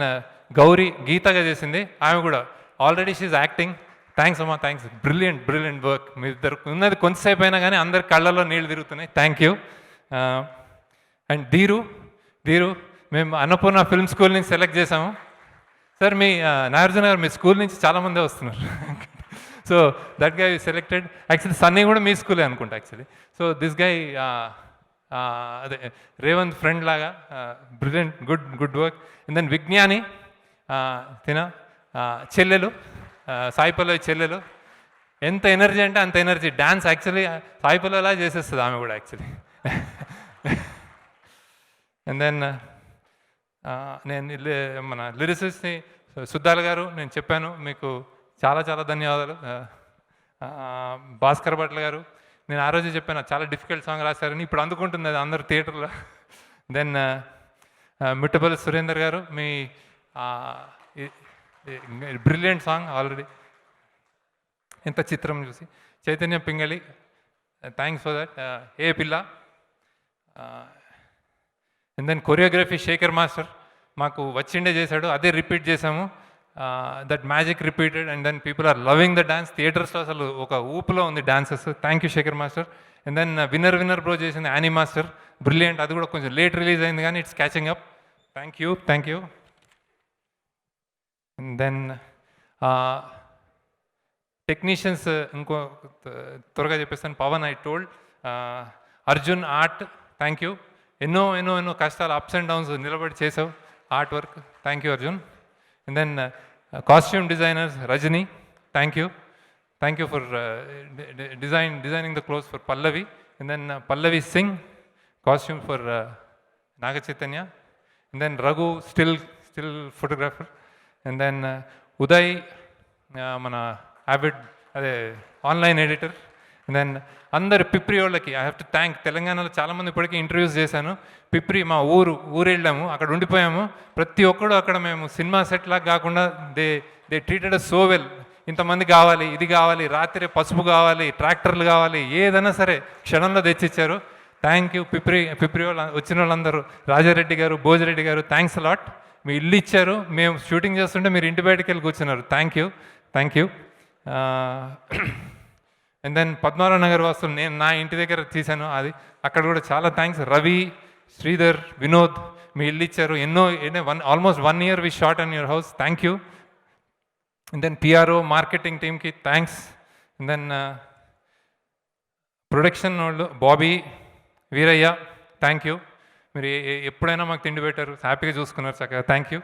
Gowri, గీతగా చేసింది ఆమె కూడా, ఆల్రెడీ షీఈ్ యాక్టింగ్. థ్యాంక్స్ అమ్మా, థ్యాంక్స్. Brilliant work. మీ ఇద్దరు ఉన్నది కొంతసేపు అయినా కానీ అందరి కళ్ళల్లో నీళ్ళు తిరుగుతున్నాయి. Thank you. అండ్ ధీరు, మేము అన్నపూర్ణ ఫిల్మ్ స్కూల్ నుంచి సెలెక్ట్ చేసాము సార్. మీ నాగార్జున గారు, మీ స్కూల్ నుంచి చాలామంది వస్తున్నారు. So that guy selected. Actually Sunny కూడా మీ స్కూలే అనుకుంటా యాక్చువల్లీ. సో దిస్ గై అదే రేవంత్ ఫ్రెండ్ లాగా, brilliant, good work. And then Vignani, చెల్లెలు, సాయి పల్లవి చెల్లెలు, ఎంత ఎనర్జీ అంటే అంత ఎనర్జీ. డ్యాన్స్ యాక్చువల్లీ సాయి పల్లవిలా చేసేస్తుంది ఆమె కూడా యాక్చువల్లీ. అండ్ దెన్ నేను మన లిరిసిస్ట్ని సుద్దాల గారు, నేను చెప్పాను మీకు చాలా ధన్యవాదాలు. భాస్కర్ భట్ల గారు, నేను ఆ రోజు చెప్పాను చాలా డిఫికల్ట్ సాంగ్ రాశారని, ఇప్పుడు అందుకుంటుంది అది అందరు థియేటర్లో. దెన్ మిట్టపల్లి సురేందర్ గారు, మీ బ్రిలియంట్ సాంగ్ ఆల్రెడీ, ఎంత చిత్రం చూసి. Chaitanya Pingali, thanks for that. ఏ పిల్ల. And then choreography Shekhar master, మాకు వచ్చిండే చేశాడు, అదే రిపీట్ చేసాము. That magic repeated and then people are loving the dance. థియేటర్స్లో అసలు ఒక ఊపులో ఉంది dances. Thank you Shekhar master. And then winner bro చేసింది యానీ మాస్టర్, బ్రిలియంట్. అది కూడా కొంచెం లేట్ రిలీజ్ అయింది కానీ it's catching up. Thank you. And then technicians ఇంకో త్వరగా చెప్పేస్తాను. Pavan, I told. Arjun, art, thank you. ఎన్నో కష్టాలు, అప్స్ అండ్ డౌన్స్ నిలబడి చేసావు art work. Thank you Arjun. And then costume designers Rajani, thank you for designing the clothes for Pallavi. And then Pallavi Singh, costume for Naga Chaitanya. And then Raghu, still photographer. And then Uday, మన avid అదే online editor. Then అందరు పిప్రి వాళ్ళకి I have to thank. తెలంగాణలో చాలామంది ఇప్పటికీ interviews చేశాను. పిప్రి మా ఊరు వెళ్ళాము, అక్కడ ఉండిపోయాము. ప్రతి ఒక్కడు అక్కడ మేము సినిమా సెట్ లాగా కాకుండా దే ట్రీటెడ్ సో వెల్. ఇంతమంది కావాలి, ఇది కావాలి, రాత్రి పసుపు కావాలి, ట్రాక్టర్లు కావాలి, ఏదైనా సరే క్షణంలో తెచ్చిచ్చారు. థ్యాంక్ యూ పిప్రి వాళ్ళు వచ్చిన వాళ్ళందరూ. రాజారెడ్డి గారు, భోజిరెడ్డి గారు, థ్యాంక్స్ అలాట్. మీ ఇల్లు ఇచ్చారు, మేము షూటింగ్ చేస్తుంటే మీరు ఇంటి బయటకు వెళ్ళి కూర్చున్నారు. Thank you. And then Padmarao Nagar వాసులు నేను నా ఇంటి దగ్గర తీశాను, అది అక్కడ కూడా చాలా థ్యాంక్స్. రవి, శ్రీధర్, వినోద్ మీ ఇల్లు ఇచ్చారు. Almost 1 year we shot on your house. Thank you. And then PRO marketing టీమ్కి థ్యాంక్స్. అండ్ దెన్ ప్రొడక్షన్ వాళ్ళు బాబీ, వీరయ్య, థ్యాంక్ యూ. మీరు ఎప్పుడైనా మాకు తిండి పెట్టారు, హ్యాపీగా చూసుకున్నారు చక్కగా. Thank you.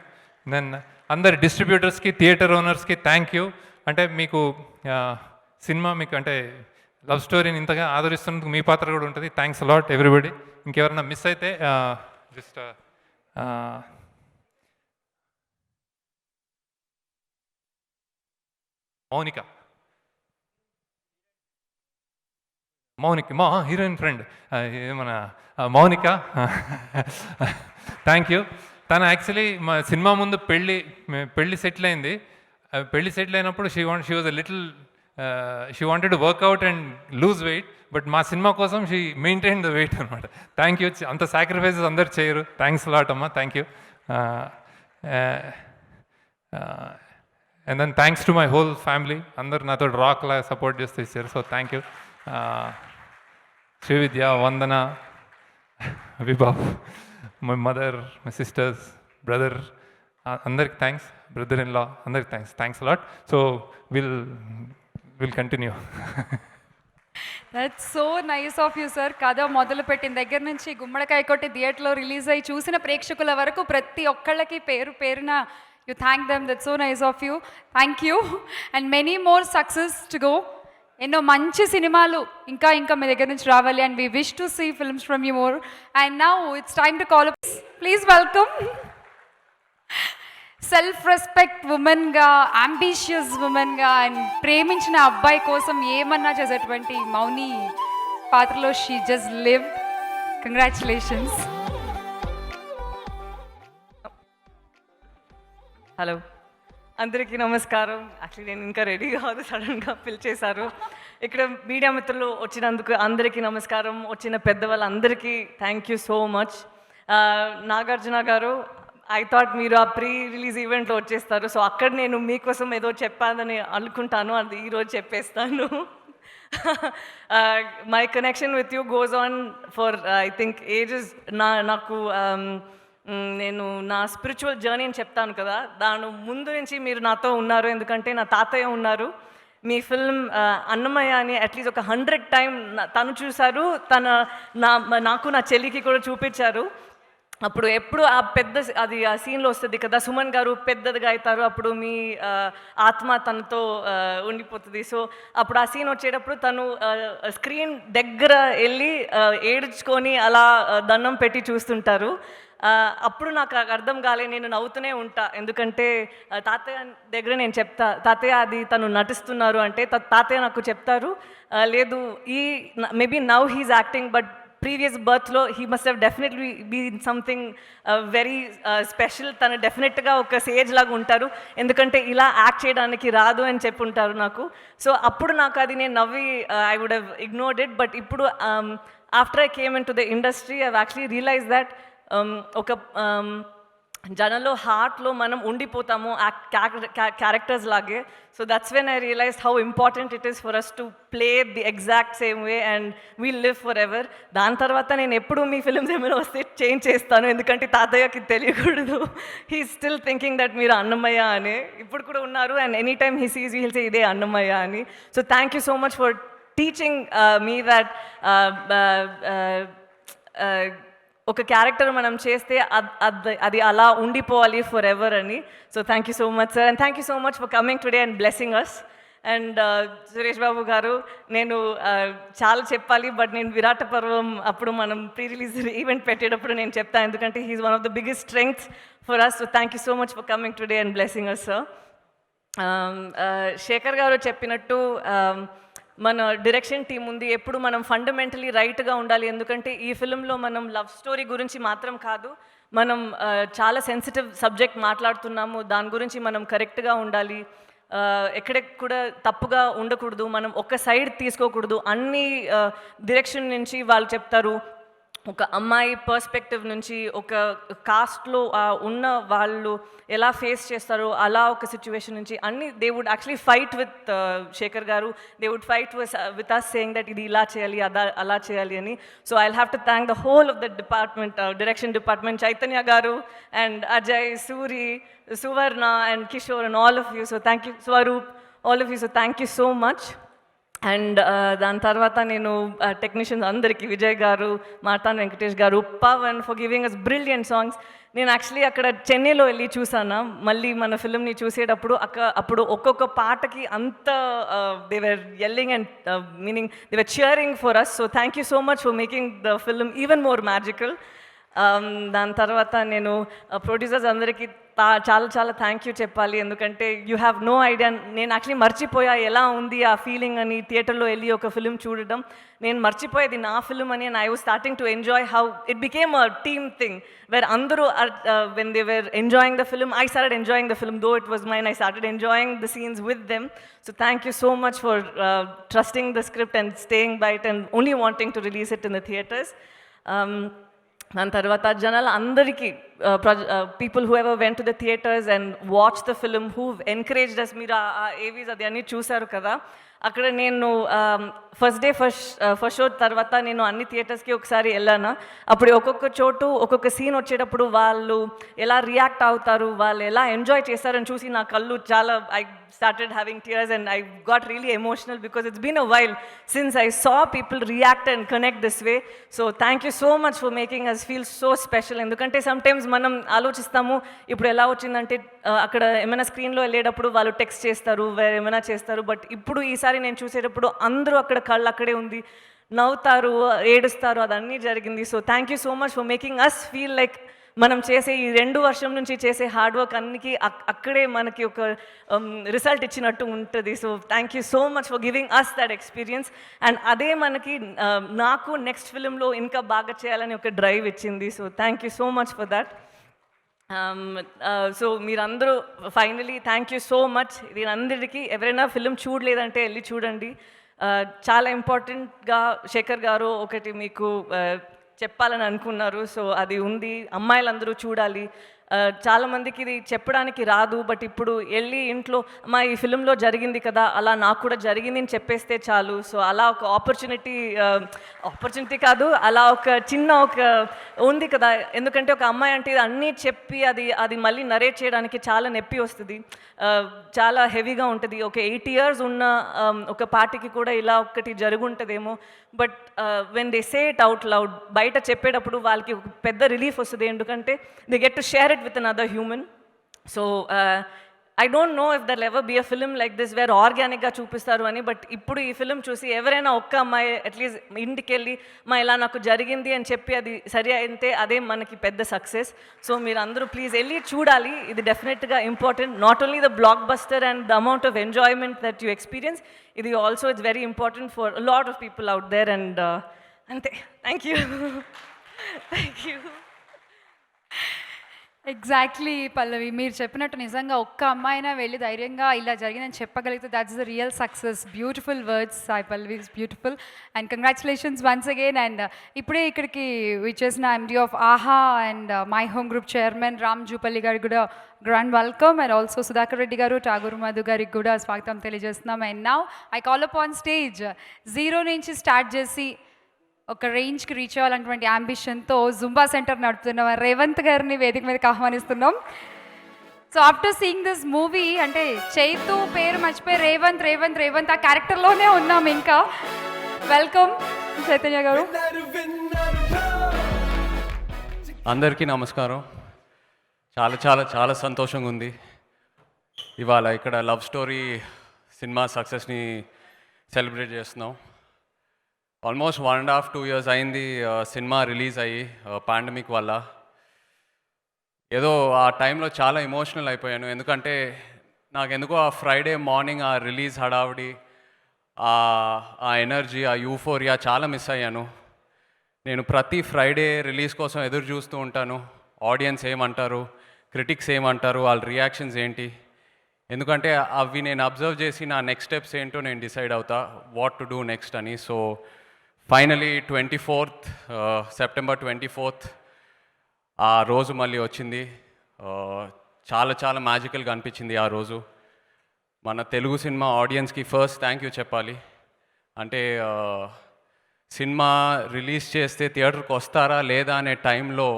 దెన్ అందరి డిస్ట్రిబ్యూటర్స్కి, థియేటర్ ఓనర్స్కి థ్యాంక్ యూ. అంటే మీకు సినిమా మీకు అంటే లవ్ స్టోరీని ఇంతగా ఆదరిస్తున్నందుకు మీ పాత్ర కూడా ఉంటుంది. Thanks a lot everybody. ఇంకెవరన్నా మిస్ అయితే జస్ట్ మౌనిక మా హీరోయిన్ ఫ్రెండ్ మన మౌనిక, థ్యాంక్ యూ. తను యాక్చువల్లీ మా సినిమా ముందు పెళ్ళి సెటిల్ అయింది. పెళ్ళి సెటిల్ అయినప్పుడు she was a little she wanted to workout and lose weight, but మా సినిమా కోసం షీ మెయింటైన్ ద వెయిట్ అనమాట. Thank you. అంత సాక్రిఫైసెస్ అందరు చేయరు. థ్యాంక్స్ లాట్ అమ్మా, thank you. And then thanks to my whole family. అందరు నాతో రాక్ లాగా సపోర్ట్ చేస్తూ ఇచ్చారు. So thank you. Srividya, Vandana, Vibhav, my mother, my sisters, brother, అందరికి థ్యాంక్స్. బ్రదర్ ఇన్ లా అందరికి thanks a lot. So will continue. That's so nice of you sir. కథ మొదలుపెట్టిన దగ్గర నుంచి గుమ్మడికాయ కొట్టి థియేటర్లో రిలీజ్ అయ్యి చూసిన ప్రేక్షకుల వరకు ప్రతి ఒక్కళ్ళకి పేరున you thank them. That's so nice of you. Thank you. And many more success to go. ఎన్నో మంచి సినిమాలు ఇంకా మీ దగ్గర నుంచి రావాలి. And we wish to see films from you more. And now it's time to call. Please welcome self respect ఉమెన్గా, అంబిషియస్ ఉమెన్గా అండ్ ప్రేమించిన అబ్బాయి కోసం ఏమన్నా చేసేటువంటి మౌని పాత్రలో she just live. Congratulations. Hello, అందరికీ నమస్కారం. యాక్చువల్లీ నేను ఇంకా రెడీ కాదు, సడన్గా పిలిచేశారు. ఇక్కడ మీడియా మిత్రులు వచ్చినందుకు అందరికీ నమస్కారం. వచ్చిన పెద్దవాళ్ళందరికీ thank you so much. Nagarjuna garu, I thought మీరు ఆ ప్రీ రిలీజ్ ఈవెంట్లో వచ్చేస్తారు. సో అక్కడ నేను మీకోసం ఏదో చెప్పాలని అనుకుంటాను, అది ఈరోజు చెప్పేస్తాను. My connection with you goes on for I think ages. నాకు నేను నా స్పిరిచువల్ జర్నీ అని చెప్తాను కదా, దాని ముందు నుంచి మీరు నాతో ఉన్నారు. ఎందుకంటే నా తాతయ్య ఉన్నారు. మీ ఫిల్మ్ అన్నమయ్య అని అట్లీస్ట్ ఒక 100 times తను చూశారు. నాకు నా చెల్లికి కూడా చూపించారు. అప్పుడు ఎప్పుడు ఆ ఆ సీన్లో వస్తుంది కదా, సుమన్ గారు పెద్దదిగా అవుతారు, అప్పుడు మీ ఆత్మ తనతో ఉండిపోతుంది. సో అప్పుడు ఆ సీన్ వచ్చేటప్పుడు తను స్క్రీన్ దగ్గర వెళ్ళి ఏడ్చుకొని అలా దండం పెట్టి చూస్తుంటారు. అప్పుడు నాకు అర్థం కాలే, నేను నవ్వుతూనే ఉంటా. ఎందుకంటే తాతయ్య దగ్గర నేను చెప్తా, తాతయ్య అది తను నటిస్తున్నారు అంటే తాతయ్య నాకు చెప్తారు, లేదు maybe now he's acting, but previous బర్త్లో he must have definitely been something very special. తను డెఫినెట్గా ఒక సేజ్ లాగా ఉంటారు, ఎందుకంటే ఇలా యాక్ట్ చేయడానికి రాదు అని చెప్పి ఉంటారు నాకు. సో అప్పుడు నాకు అది నేను నవ్వి I would have ignored it. But ఇప్పుడు after I came in to the industry I actually realise that ఒక జనంలో హార్ట్లో మనం ఉండిపోతాము క్యారెక్టర్స్ లాగే. So that's when I realise how important it is for us to play the exact same way and we'll live forever. దాని తర్వాత నేను ఎప్పుడు మీ ఫిల్మ్స్ ఏమైనా వస్తే చేంజ్ చేస్తాను, ఎందుకంటే తాతయ్యకి తెలియకూడదు. హీ స్టిల్ థింకింగ్ దట్ మీరు అన్నమయ్య అని ఇప్పుడు కూడా ఉన్నారు. And any time he sees we'll say ఇదే అన్నమయ్య అని. So thank you so much for teaching me that ఒక క్యారెక్టర్ మనం చేస్తే అది అలా ఉండిపోవాలి ఫర్ ఎవర్ అని. So thank you so much sir, and thank you so much for coming today and blessing us. And Suresh Babu garu, నేను చాలా చెప్పాలి, బట్ నేను విరాట పర్వం అప్పుడు మనం ప్రీ రిలీజ్ ఈవెంట్ పెట్టేటప్పుడు నేను చెప్తాను, ఎందుకంటే he's one of the biggest strength for us. So thank you so much for coming today and blessing us sir. Shekhar garu చెప్పినట్టు మన డైరెక్షన్ టీం ఉంది, ఎప్పుడు మనం ఫండమెంటలీ రైట్గా ఉండాలి. ఎందుకంటే ఈ ఫిలింలో మనం లవ్ స్టోరీ గురించి మాత్రం కాదు, మనం చాలా సెన్సిటివ్ సబ్జెక్ట్ మాట్లాడుతున్నాము, దాని గురించి మనం కరెక్ట్గా ఉండాలి, ఎక్కడ కూడా తప్పుగా ఉండకూడదు, మనం ఒక సైడ్ తీసుకోకూడదు. అన్ని డైరెక్షన్ నుంచి వాళ్ళు చెప్తారు, ఒక అమ్మాయి పర్స్పెక్టివ్ నుంచి ఒక కాస్ట్లో ఉన్న వాళ్ళు ఎలా ఫేస్ చేస్తారో అలా ఒక సిచ్యువేషన్ నుంచి అన్ని they would actually fight with Shekhar garu, they would fight with us saying that ఇది ఇలా చేయాలి అలా చేయాలి అని. So I have to thank the whole of the department, direction department, Chaitanya garu and Ajay, Suri, Suvarna and Kishore and all of you. So thank you Swaroop, all of you. So thank you so much. And దాని తర్వాత నేను technicians అందరికీ, విజయ్ గారు, Marthand Venkatesh garu, Pavan for giving us brilliant songs. నేను actually అక్కడ చెన్నైలో వెళ్ళి చూసాను మళ్ళీ మన ఫిల్మ్ని చూసేటప్పుడు. అప్పుడు ఒక్కొక్క పాటకి అంత they were yelling and meaning they were cheering for us. So thank you so much for making the film even more magical. దాని తర్వాత నేను ప్రొడ్యూసర్స్ అందరికీ చాలా చాలా థ్యాంక్ యూ చెప్పాలి. ఎందుకంటే యూ హ్యావ్ నో ఐడియా, నేను యాక్చువల్లీ మర్చిపోయా ఎలా ఉంది ఆ ఫీలింగ్ అని థియేటర్లో వెళ్ళి ఒక ఫిలిం చూడడం. నేను మర్చిపోయేది నా ఫిలిం అని. And I was starting to enjoy how it became a team thing where అందరూ when they were enjoying the film, I started enjoying the film though it was mine. I started enjoying the scenes with them. So thank you so much for trusting the script and staying by it and only wanting to release it in the theatres. దాని తర్వాత జనాలు అందరికీ, people who ever went to the theatres and watch the film, who encouraged us. మీరు ఆ Avis అది అన్నీ చూశారు కదా. అక్కడ నేను ఫస్ట్ డే ఫస్ట్ షో తర్వాత నేను అన్ని థియేటర్స్కి ఒకసారి వెళ్ళాను. అప్పుడు ఒక్కొక్క చోటు ఒక్కొక్క సీన్ వచ్చేటప్పుడు వాళ్ళు ఎలా రియాక్ట్ అవుతారు, వాళ్ళు ఎలా ఎంజాయ్ చేస్తారని చూసి నా కళ్ళు చాలా, I started having tears and I got really emotional because it's been a while since I saw people react and connect this way. So thank you so much for making us feel so special. ఎందుకంటే sometimes మనం ఆలోచిస్తాము ఇప్పుడు ఎలా వచ్చిందంటే అక్కడ ఏమైనా స్క్రీన్లో వెళ్ళేటప్పుడు వాళ్ళు టెక్స్ట్ చేస్తారు, వేరే ఏమైనా చేస్తారు. బట్ ఇప్పుడు ఈసారి నేను చూసేటప్పుడు అందరూ అక్కడ కళ్ళు అక్కడే ఉంది, నవ్వుతారు, ఏడుస్తారు, అదన్నీ జరిగింది. So thank you so much for making us feel like మనం చేసే ఈ 2 వర్షం నుంచి చేసే హార్డ్ వర్క్ అన్నికి అక్కడే మనకి ఒక రిజల్ట్ ఇచ్చినట్టు ఉంటుంది. So thank you so much for giving us that experience. And అదే మనకి నాకు నెక్స్ట్ ఫిలింలో ఇంకా బాగా చేయాలని ఒక డ్రైవ్ ఇచ్చింది. So thank you so much for that. So మీరందరూ finally thank you so much. దీనందరికీ ఎవరైనా ఫిలిం చూడలేదంటే వెళ్ళి చూడండి. చాలా ఇంపార్టెంట్గా శేఖర్ గారు ఒకటి మీకు చెప్పాలని అనుకున్నారు. సో అది ఉంది, అమ్మాయిలందరూ చూడాలి. చాలామందికి ఇది చెప్పడానికి రాదు, బట్ ఇప్పుడు వెళ్ళి ఇంట్లో మా ఈ ఫిలింలో జరిగింది కదా, అలా నాకు కూడా జరిగింది అని చెప్పేస్తే చాలు. సో అలా ఒక ఆపర్చునిటీ కాదు, అలా ఒక చిన్న ఒక ఉంది కదా. ఎందుకంటే ఒక అమ్మాయి అంటే అన్నీ చెప్పి అది మళ్ళీ నరేట్ చేయడానికి చాలా నొప్పి వస్తుంది, చాలా హెవీగా ఉంటుంది. ఒక 8 years ఉన్న ఒక పార్టీకి కూడా ఇలా ఒకటి జరుగుంటుందేమో. But when they say it out loud, బయట చెప్పేటప్పుడు వాళ్ళకి ఒక పెద్ద రిలీఫ్ వస్తుంది. ఎందుకంటే they get to share it with another human. So I don't know if there ever be a film like this where ఆర్గానిక్గా చూపిస్తారు అని. బట్ ఇప్పుడు ఈ ఫిలిం చూసి ఎవరైనా ఒక్క అమ్మాయి అట్లీస్ట్ ఇంటికి వెళ్ళి మా ఇలా నాకు జరిగింది అని చెప్పి అది సరి అయితే అదే మనకి పెద్ద సక్సెస్. సో మీరు అందరూ ప్లీజ్ వెళ్ళి చూడాలి. ఇది డెఫినెట్గా important. Not only the blockbuster and the amount of enjoyment that you experience, ఇది also it's very important for a lot of people out there. And అంతే. Thank you. Thank you. Exactly Pallavi, మీరు చెప్పినట్టు నిజంగా ఒక్క అమ్మాయినా వెళ్ళి ధైర్యంగా ఇలా జరిగిందని చెప్పగలిగితే that's the real success. Beautiful words Sai Pallavi, beautiful. And congratulations once again. And ఇప్పుడే ఇక్కడికి విచ్చేసిన MD of Aha and my home group chairman Ram Jupally గారికి కూడా grand welcome. And also Sudhakar Reddy garu, Tagore Madhu గారికి కూడా స్వాగతం తెలియజేస్తున్నాం. And now I call up on stage 0 నుంచి స్టార్ట్ చేసి ఒక రేంజ్కి రీచ్ అవ్వాలన్నటువంటి అంబిషన్తో జుంబా సెంటర్ నడుపుతున్నాం రేవంత్ గారిని వేదిక మీదకి ఆహ్వానిస్తున్నాం. So after seeing this movie, అంటే చైతు పేరు మర్చిపోయి రేవంత్ రేవంత్ రేవంత్ ఆ క్యారెక్టర్లోనే ఉన్నాం. ఇంకా వెల్కమ్ చైతన్య గారు. అందరికీ నమస్కారం. చాలా చాలా చాలా సంతోషంగా ఉంది ఇవాళ ఇక్కడ లవ్ స్టోరీ సినిమా సక్సెస్ని సెలబ్రేట్ చేస్తున్నాం. ఆల్మోస్ట్ 1.5-2 years అయింది సినిమా రిలీజ్ అయ్యి పాండమిక్ వల్ల. ఏదో ఆ టైంలో చాలా ఎమోషనల్ అయిపోయాను. ఎందుకంటే నాకు ఎందుకో ఆ ఫ్రైడే మార్నింగ్ ఆ రిలీజ్ హడావిడి, ఆ ఎనర్జీ, ఆ యూఫోరియా చాలా మిస్ అయ్యాను. నేను ప్రతి ఫ్రైడే రిలీజ్ కోసం ఎదురు చూస్తూ ఉంటాను. ఆడియన్స్ ఏమంటారు, క్రిటిక్స్ ఏమంటారు, వాళ్ళ రియాక్షన్స్ ఏంటి. ఎందుకంటే అవి నేను అబ్జర్వ్ చేసి నా నెక్స్ట్ స్టెప్స్ ఏంటో నేను డిసైడ్ అవుతా వాట్ టు డూ నెక్స్ట్ అని. So finally 24th September 24th ఆ రోజు మళ్ళీ వచ్చింది. చాలా చాలా మ్యాజికల్గా అనిపించింది ఆ రోజు. మన తెలుగు సినిమా ఆడియన్స్కి ఫస్ట్ థ్యాంక్ యూ చెప్పాలి. అంటే సినిమా రిలీజ్ చేస్తే థియేటర్కి వస్తారా లేదా అనే టైంలో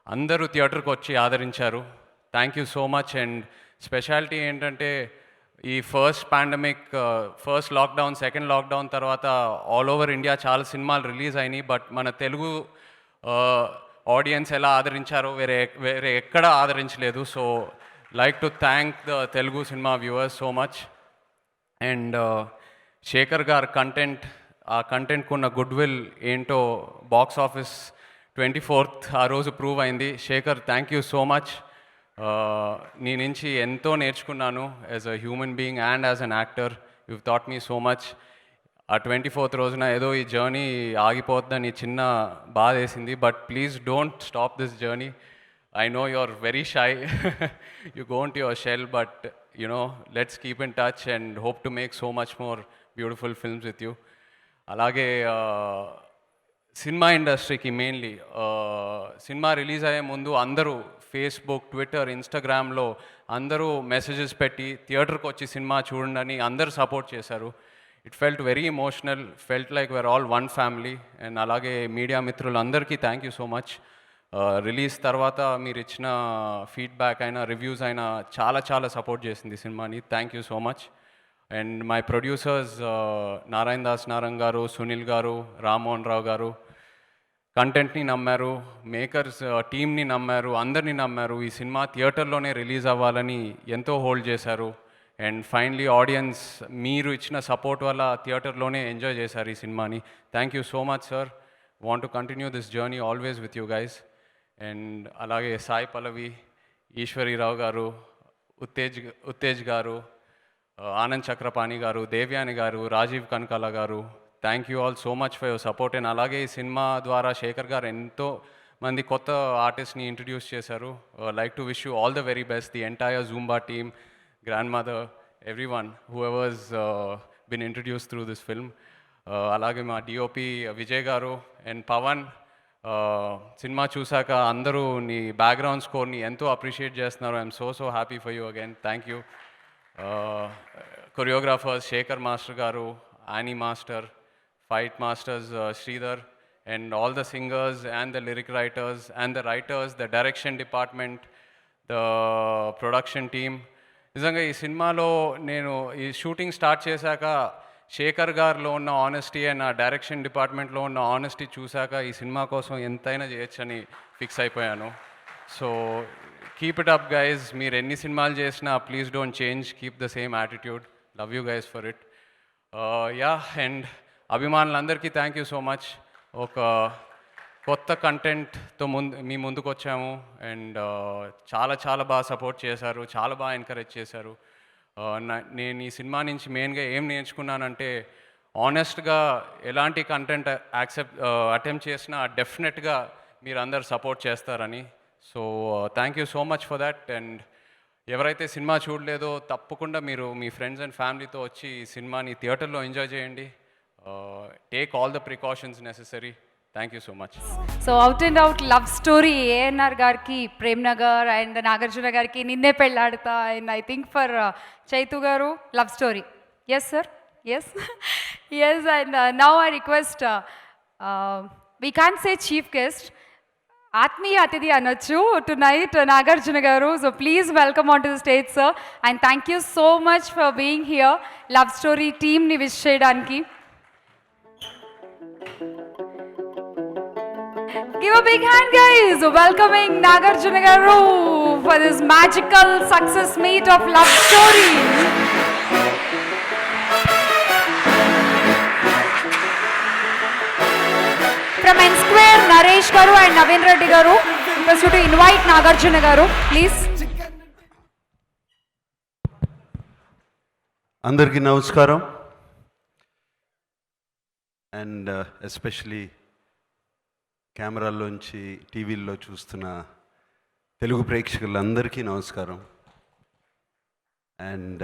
అందరూ థియేటర్కి వచ్చి ఆదరించారు. Thank you so much. And speciality ఏంటంటే ఈ first pandemic, first lockdown, second lockdown తర్వాత ఆల్ ఓవర్ ఇండియా చాలా సినిమాలు రిలీజ్ అయినాయి. బట్ మన తెలుగు ఆడియన్స్ ఎలా ఆదరించారో వేరే ఎక్కడ ఆదరించలేదు. So like to thank the Telugu cinema viewers so much. And Shekhar garu ఆ కంటెంట్కు ఉన్న గుడ్ విల్ ఏంటో బాక్స్ ఆఫీస్ 24th ఆ రోజు ప్రూవ్ అయింది. Shekhar thank you so much. నీ నుంచి ఎంతో నేర్చుకున్నాను as a human being and as an actor. You thought me so much. ఆ 24th రోజున ఏదో ఈ జర్నీ ఆగిపోతుందని చిన్న బాధ వేసింది. But please don't stop this journey. I know you're very shy. You go into your shell, but let's keep in touch and hope to make so much more beautiful films with you. అలాగే cinema ఇండస్ట్రీకి mainly cinema release అయ్యే ముందు అందరూ Facebook, Twitter, ఇన్స్టాగ్రామ్లో అందరూ messages పెట్టి థియేటర్కి వచ్చి సినిమా చూడండి అని అందరూ సపోర్ట్ చేశారు. It felt very emotional, felt like we're all one family. And అలాగే మీడియా మిత్రులందరికీ thank you so much. Release తర్వాత మీరు ఇచ్చిన ఫీడ్బ్యాక్ అయినా రివ్యూస్ అయినా చాలా చాలా సపోర్ట్ చేసింది సినిమాని. Thank you so much. And my producers Narayana Das Narang గారు, సునీల్ గారు, రామ్మోహన్ రావు గారు కంటెంట్ని నమ్మారు, మేకర్స్ టీమ్ని నమ్మారు, అందరినీ నమ్మారు. ఈ సినిమా థియేటర్లోనే రిలీజ్ అవ్వాలని ఎంతో హోల్డ్ చేశారు. అండ్ ఫైనలీ ఆడియన్స్ మీరు ఇచ్చిన సపోర్ట్ వల్ల థియేటర్లోనే ఎంజాయ్ చేశారు ఈ సినిమాని. Thank you so much sir. Want to continue this journey always with you guys. And అలాగే సాయి పల్లవి, ఈశ్వరీరావు గారు, ఉత్తేజ్ గారు, ఆనంద్ చక్రపాణి గారు, దేవ్యాని గారు, రాజీవ్ కనకాల గారు, thank you all so much for your support. And అలాగే ఈ సినిమా ద్వారా శేఖర్ గారు ఎంతో మంది కొత్త ఆర్టిస్ట్ని ఇంట్రడ్యూస్ చేశారు. Like to wish you all the very best, the entire Zumba team, grand mother, everyone who ever's been introduce through this film. అలాగే మా డిఓపి విజయ్ గారు అండ్ పవన్, సినిమా చూశాక అందరూ నీ బ్యాక్గ్రౌండ్ స్కోర్ని ఎంతో అప్రిషియేట్ చేస్తున్నారు. I'm so happy for you again. Thank you. Choreographers Shekhar master garu, Annie master, fight masters Sridhar, and all the singers and the lyric writers and the writers, the direction department, the production team. నిజంగా ఈ సినిమాలో నేను ఈ shooting start చేశాక శేఖర్ గారిలో ఉన్న honesty and ఆ direction డిపార్ట్మెంట్లో ఉన్న ఆనెస్టీ చూశాక ఈ సినిమా కోసం ఎంతైనా చేయొచ్చని ఫిక్స్ అయిపోయాను. So keep it up guys. మీరు ఎన్ని సినిమాలు చేసినా please don't change, keep the same attitude. Love you guys for it. And అభిమానులందరికీ థ్యాంక్ యూ సో మచ్. ఒక కొత్త కంటెంట్తో మీ ముందుకు వచ్చాము అండ్ చాలా బాగా సపోర్ట్ చేశారు, చాలా బాగా ఎంకరేజ్ చేశారు. నేను ఈ సినిమా నుంచి మెయిన్గా ఏం నేర్చుకున్నానంటే ఆనెస్ట్గా ఎలాంటి కంటెంట్ అటెంప్ట్ చేసినా డెఫినెట్గా మీరు అందరు సపోర్ట్ చేస్తారని. So thank you so much for that. And ఎవరైతే సినిమా చూడలేదో తప్పకుండా మీరు మీ ఫ్రెండ్స్ అండ్ ఫ్యామిలీతో వచ్చి ఈ సినిమాని థియేటర్లో ఎంజాయ్ చేయండి. Take all the precautions necessary. Thank you so much. So out and out love story. ANR గారికి ప్రేమ్ నగర్ అండ్ నాగార్జున గారికి Ninne Pelladatha. And I think for Chaitu garu love story. Yes sir, yes yes. And now I request, we can say chief guest, ఆత్మీయ అతిథి అనొచ్చు tonight, Nagarjuna garu. So please welcome on to the stage sir. And thank you so much for being here, love story టీమ్ని wish చేయడానికి. Give a big hand guys, welcoming Nagarjuna garu for this magical success meet of Love Story. From N Square, Naresh garu and Naveen Reddy garu, request you to invite Nagarjuna garu, please. అందరికీ నమస్కారం. And especially కెమెరాల్లోంచి టీవీల్లో చూస్తున్న తెలుగు ప్రేక్షకులందరికీ నమస్కారం. And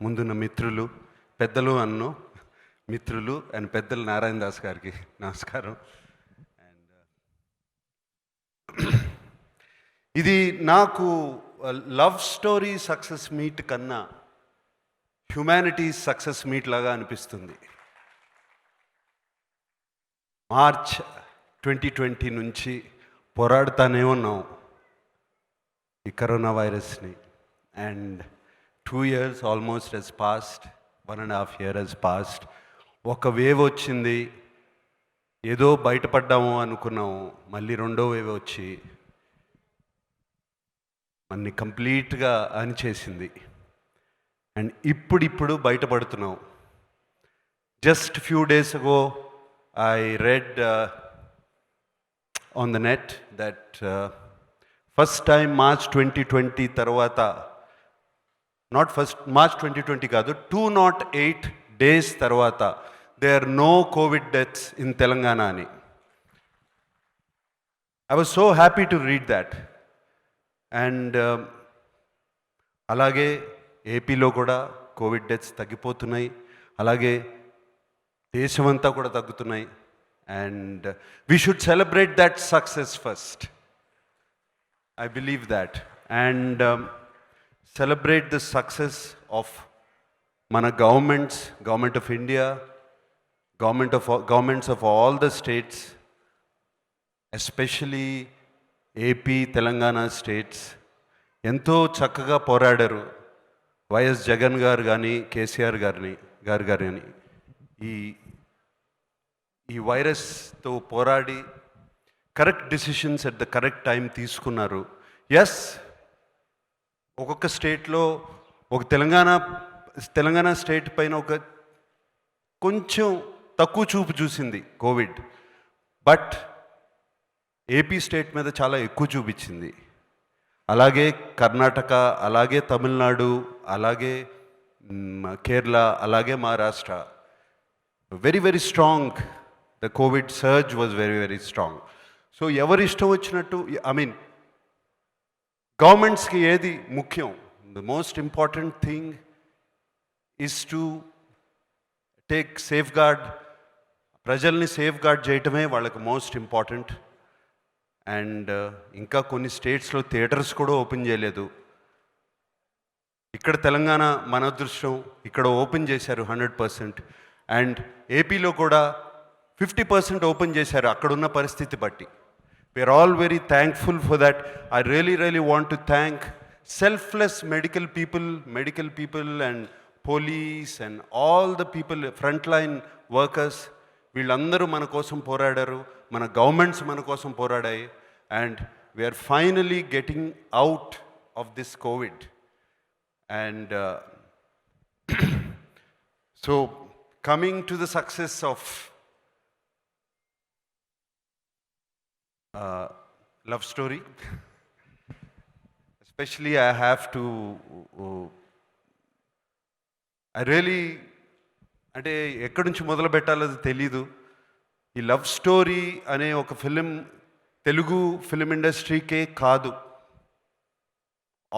ముందున్న మిత్రులు, పెద్దలు అన్నో మిత్రులు అండ్ పెద్దలు నారాయణ దాస్ గారికి నమస్కారం. అండ్ ఇది నాకు లవ్ స్టోరీ సక్సెస్ మీట్ కన్నా హ్యుమానిటీ సక్సెస్ మీట్ లాగా అనిపిస్తుంది. మార్చ్ 2020 నుంచి పోరాడుతానే ఉన్నాం ఈ కరోనా వైరస్ని. And 2 years almost has passed, 1.5 year has passed. ఒక వేవ్ వచ్చింది, ఏదో బయటపడ్డాము అనుకున్నాము, మళ్ళీ రెండో వేవ్ వచ్చి మనని కంప్లీట్గా అణిచేసింది. అండ్ ఇప్పుడు బయటపడుతున్నాం. Just few days ago I read on the net that first time March 2020 తర్వాత, not first March 2020 కాదు, 208 days తర్వాత there are no COVID deaths in Telangana అని. I was so happy to read that. And అలాగే ఏపీలో కూడా Covid deaths తగ్గిపోతున్నాయి, అలాగే దేశమంతా కూడా తగ్గుతున్నాయి. And we should celebrate that success first. I believe that. And celebrate the success of మన government of India, governments of all the states, especially AP, Telangana states ఎంతో చక్కగా పోరాడారు. వైఎస్ జగన్ గారు కానీ, కేసీఆర్ గారు కానీ ఈ వైరస్తో పోరాడి correct decisions at the correct time తీసుకున్నారు. ఎస్, ఒక్కొక్క స్టేట్లో ఒక తెలంగాణ స్టేట్ పైన ఒక కొంచెం తక్కువ చూపు చూసింది కోవిడ్, బట్ ఏపీ స్టేట్ మీద చాలా ఎక్కువ చూపించింది. అలాగే కర్ణాటక, అలాగే తమిళనాడు, అలాగే కేరళ, అలాగే Maharashtra. Very very strong. The covid surge was very very strong. So ఎవరు ఇష్టం వచ్చినట్టు, ఐ మీన్ గవర్నమెంట్స్కి ఏది ముఖ్యం? The most important thing is to take safeguard, ప్రజల్ని సేఫ్ గార్డ్ చేయటమే వాళ్ళకి మోస్ట్ ఇంపార్టెంట్. అండ్ ఇంకా కొన్ని స్టేట్స్లో థియేటర్స్ కూడా ఓపెన్ చేయలేదు. ఇక్కడ తెలంగాణ మన అదృష్టం, ఇక్కడ ఓపెన్ చేశారు 100%. అండ్ ఏపీలో కూడా 50% ఓపెన్ చేశారు అక్కడున్న పరిస్థితి బట్టి. We are all very thankful for that. I really want to thank selfless medical people and police and all the people, front line workers. వీళ్ళందరూ మన కోసం పోరాడారు, మన గవర్నమెంట్స్ మన కోసం పోరాడాయి. And we are finally getting out of this covid. And so coming to the success of love story, especially I have to I really, అంటే ఎక్కడి నుంచి మొదలు పెట్టాలో అది తెలీదు. ఈ లవ్ స్టోరీ అనే ఒక ఫిలిం తెలుగు ఫిలిం ఇండస్ట్రీకే కాదు,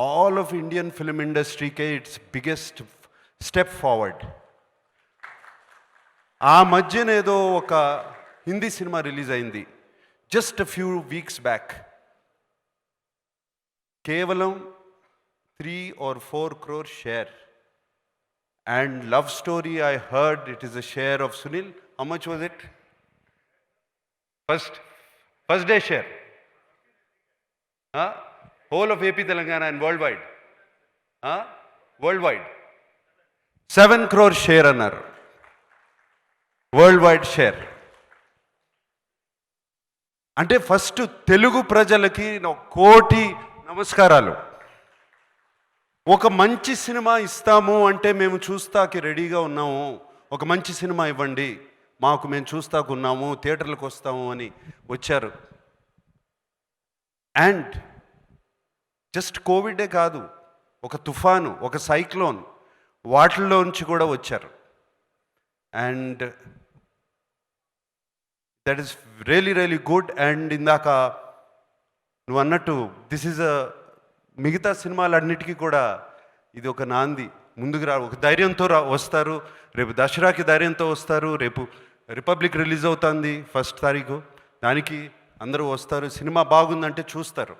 ఆల్ ఆఫ్ ఇండియన్ ఫిలిం ఇండస్ట్రీకే ఇట్స్ బిగ్గెస్ట్ స్టెప్ ఫార్వర్డ్. ఆ మధ్యన ఏదో ఒక హిందీ సినిమా రిలీజ్ అయింది జస్ట్ ఫ్యూ వీక్స్ బ్యాక్. కేవలం 3 or 4 crore share. And love story I heard it is a share of Sunil. How much was it? First day share, whole of AP, Telangana and worldwide 7 crore share అన్నారు. Worldwide share అంటే first Telugu ప్రజలకి 1 కోటి నమస్కారాలు. ఒక మంచి cinema ఇస్తాము అంటే మేము చూస్తాకి రెడీగా ఉన్నాము, ఒక మంచి సినిమా ఇవ్వండి మాకు, మేము చూస్తాకు ఉన్నాము, థియేటర్లకు వస్తాము అని వచ్చారు. అండ్ జస్ట్ కోవిడే కాదు, ఒక తుఫాను, ఒక సైక్లోన్, వాటిల్లోంచి కూడా వచ్చారు. And that is really really good. And ఇందాక నువ్వు అన్నట్టు దిస్ ఈజ్ మిగతా సినిమాలన్నిటికీ కూడా ఇది ఒక నాంది. ముందుకు ఒక ధైర్యంతో వస్తారు. రేపు దసరాకి ధైర్యంతో వస్తారు. రేపు రిపబ్లిక్ రిలీజ్ అవుతుంది 1st తారీఖు, దానికి అందరూ వస్తారు. సినిమా బాగుందంటే చూస్తారు.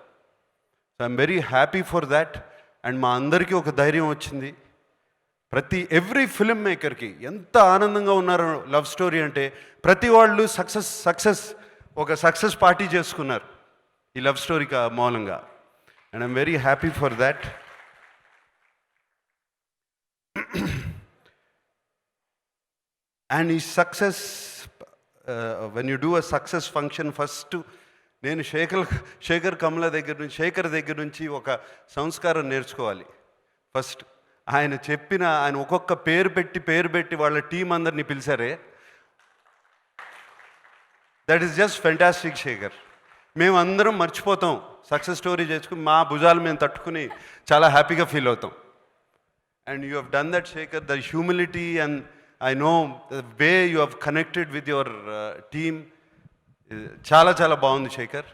So I'm very happy for that. And మా అందరికీ ఒక ధైర్యం వచ్చింది. ఎవ్రీ ఫిల్మ్ మేకర్కి ఎంత ఆనందంగా ఉన్నారు లవ్ స్టోరీ అంటే. ప్రతి వాళ్ళు ఒక సక్సెస్ పార్టీ చేసుకున్నారు ఈ లవ్ స్టోరీ మూలంగా. And I'm very happy for that. And ఈ success, when you do a success function, first నేను శేఖర్ దగ్గర నుంచి ఒక సంస్కారం నేర్చుకోవాలి. ఫస్ట్ ఆయన ఒక్కొక్క పేరు పెట్టి వాళ్ళ టీం అందరినీ పిలిచారే, that is just fantastic Shekhar. మేమందరం మర్చిపోతాం సక్సెస్ స్టోరీ చేసుకుని, మా భుజాలు మేము తట్టుకుని చాలా హ్యాపీగా ఫీల్ అవుతాం. And you have done that Shekhar. The humility and I know the way you have connected with your team చాలా చాలా బాగుంది Shekhar.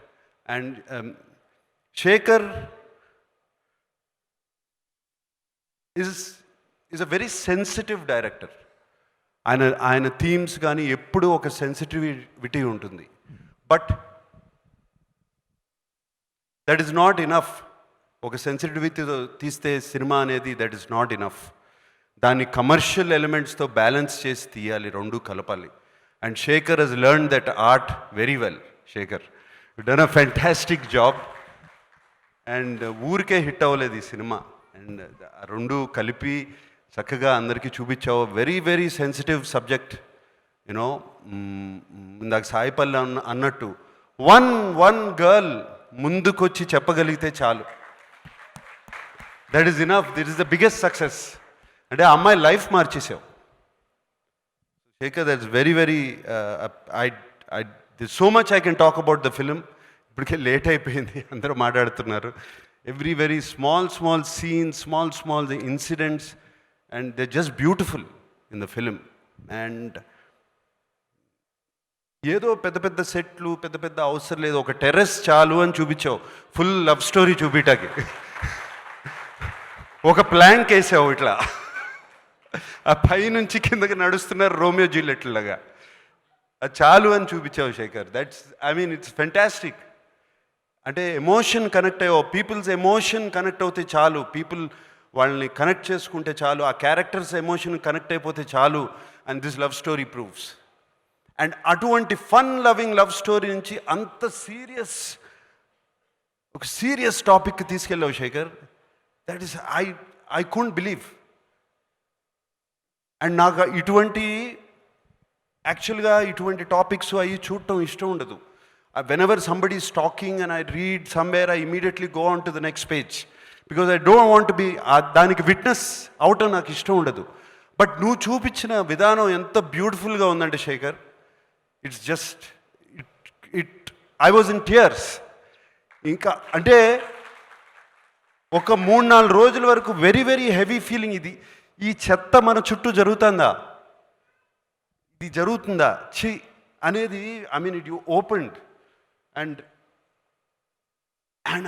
And Shekhar is a very sensitive director. ఆయన థీమ్స్ కానీ ఎప్పుడూ ఒక సెన్సిటివిటీ ఉంటుంది. But that is not enough. ఒక సెన్సిటివిటీతో తీస్తే సినిమా అనేది దట్ ఈస్ నాట్ ఇనఫ్. దాన్ని కమర్షియల్ ఎలిమెంట్స్తో బ్యాలెన్స్ చేసి తీయాలి, రెండు కలపాలి. And Shekhar has learn that art very well. Shekhar you done a fantastic job. And ఊరికే హిట్ అవ్వలేదు ఈ సినిమా. అండ్ రెండు కలిపి చక్కగా అందరికీ చూపించావు. Very very sensitive subject. You know, ఇందాక సాయిపల్లి అన్నట్టు వన్ గర్ల్ ముందుకొచ్చి చెప్పగలిగితే చాలు, that is enough. That is the biggest success. అంటే ఆ అమ్మాయి లైఫ్ మార్చేసావు Shekhar. That's very very so much I can talk about the film. ఇప్పటికే లేట్ అయిపోయింది, అందరూ మాట్లాడుతున్నారు. Every very small scenes, small incidents, and they just beautiful in the film. And ఏదో పెద్ద సెట్లు పెద్ద అవసరం లేదు, ఒక టెర్రస్ చాలు అని చూపించావు ఫుల్ లవ్ స్టోరీ చూపించటానికి. ఒక ప్లాంక్ వేసావు ఇట్లా, ఆ పైనుంచి కిందకి నడుస్తున్నారు రోమియో జూలియట్లాగా. అది చాలు అని చూపించావు శేఖర్. It's fantastic. అంటే ఎమోషన్ కనెక్ట్ అయ్యావు. పీపుల్స్ ఎమోషన్ కనెక్ట్ అవుతే చాలు, వాళ్ళని కనెక్ట్ చేసుకుంటే చాలు, ఆ క్యారెక్టర్స్ ఎమోషన్ కనెక్ట్ అయిపోతే చాలు. And this love story proves. And అటువంటి ఫన్ లవింగ్ లవ్ స్టోరీ నుంచి అంత ఒక సీరియస్ టాపిక్కి తీసుకెళ్ళావు Shekhar. That is I couldn't believe. And నాకు ఇటువంటి టాపిక్స్ అవి చూడటం ఇష్టం ఉండదు. whenever somebody is talking and I read somewhere, I immediately go on to the next page because I don't want to be దానికి విట్నెస్ అవటం నాకు ఇష్టం ఉండదు. బట్ నువ్వు చూపించిన విధానం ఎంత బ్యూటిఫుల్గా ఉందంటే Shekhar, it's just I was in tears. ఇంకా అంటే ఒక 3-4 రోజుల వరకు వెరీ వెరీ హెవీ ఫీలింగ్. ఈ చెత్త మన చుట్టూ జరుగుతుందా, ఇది జరుగుతుందా ఛీ అనేది. It you opened and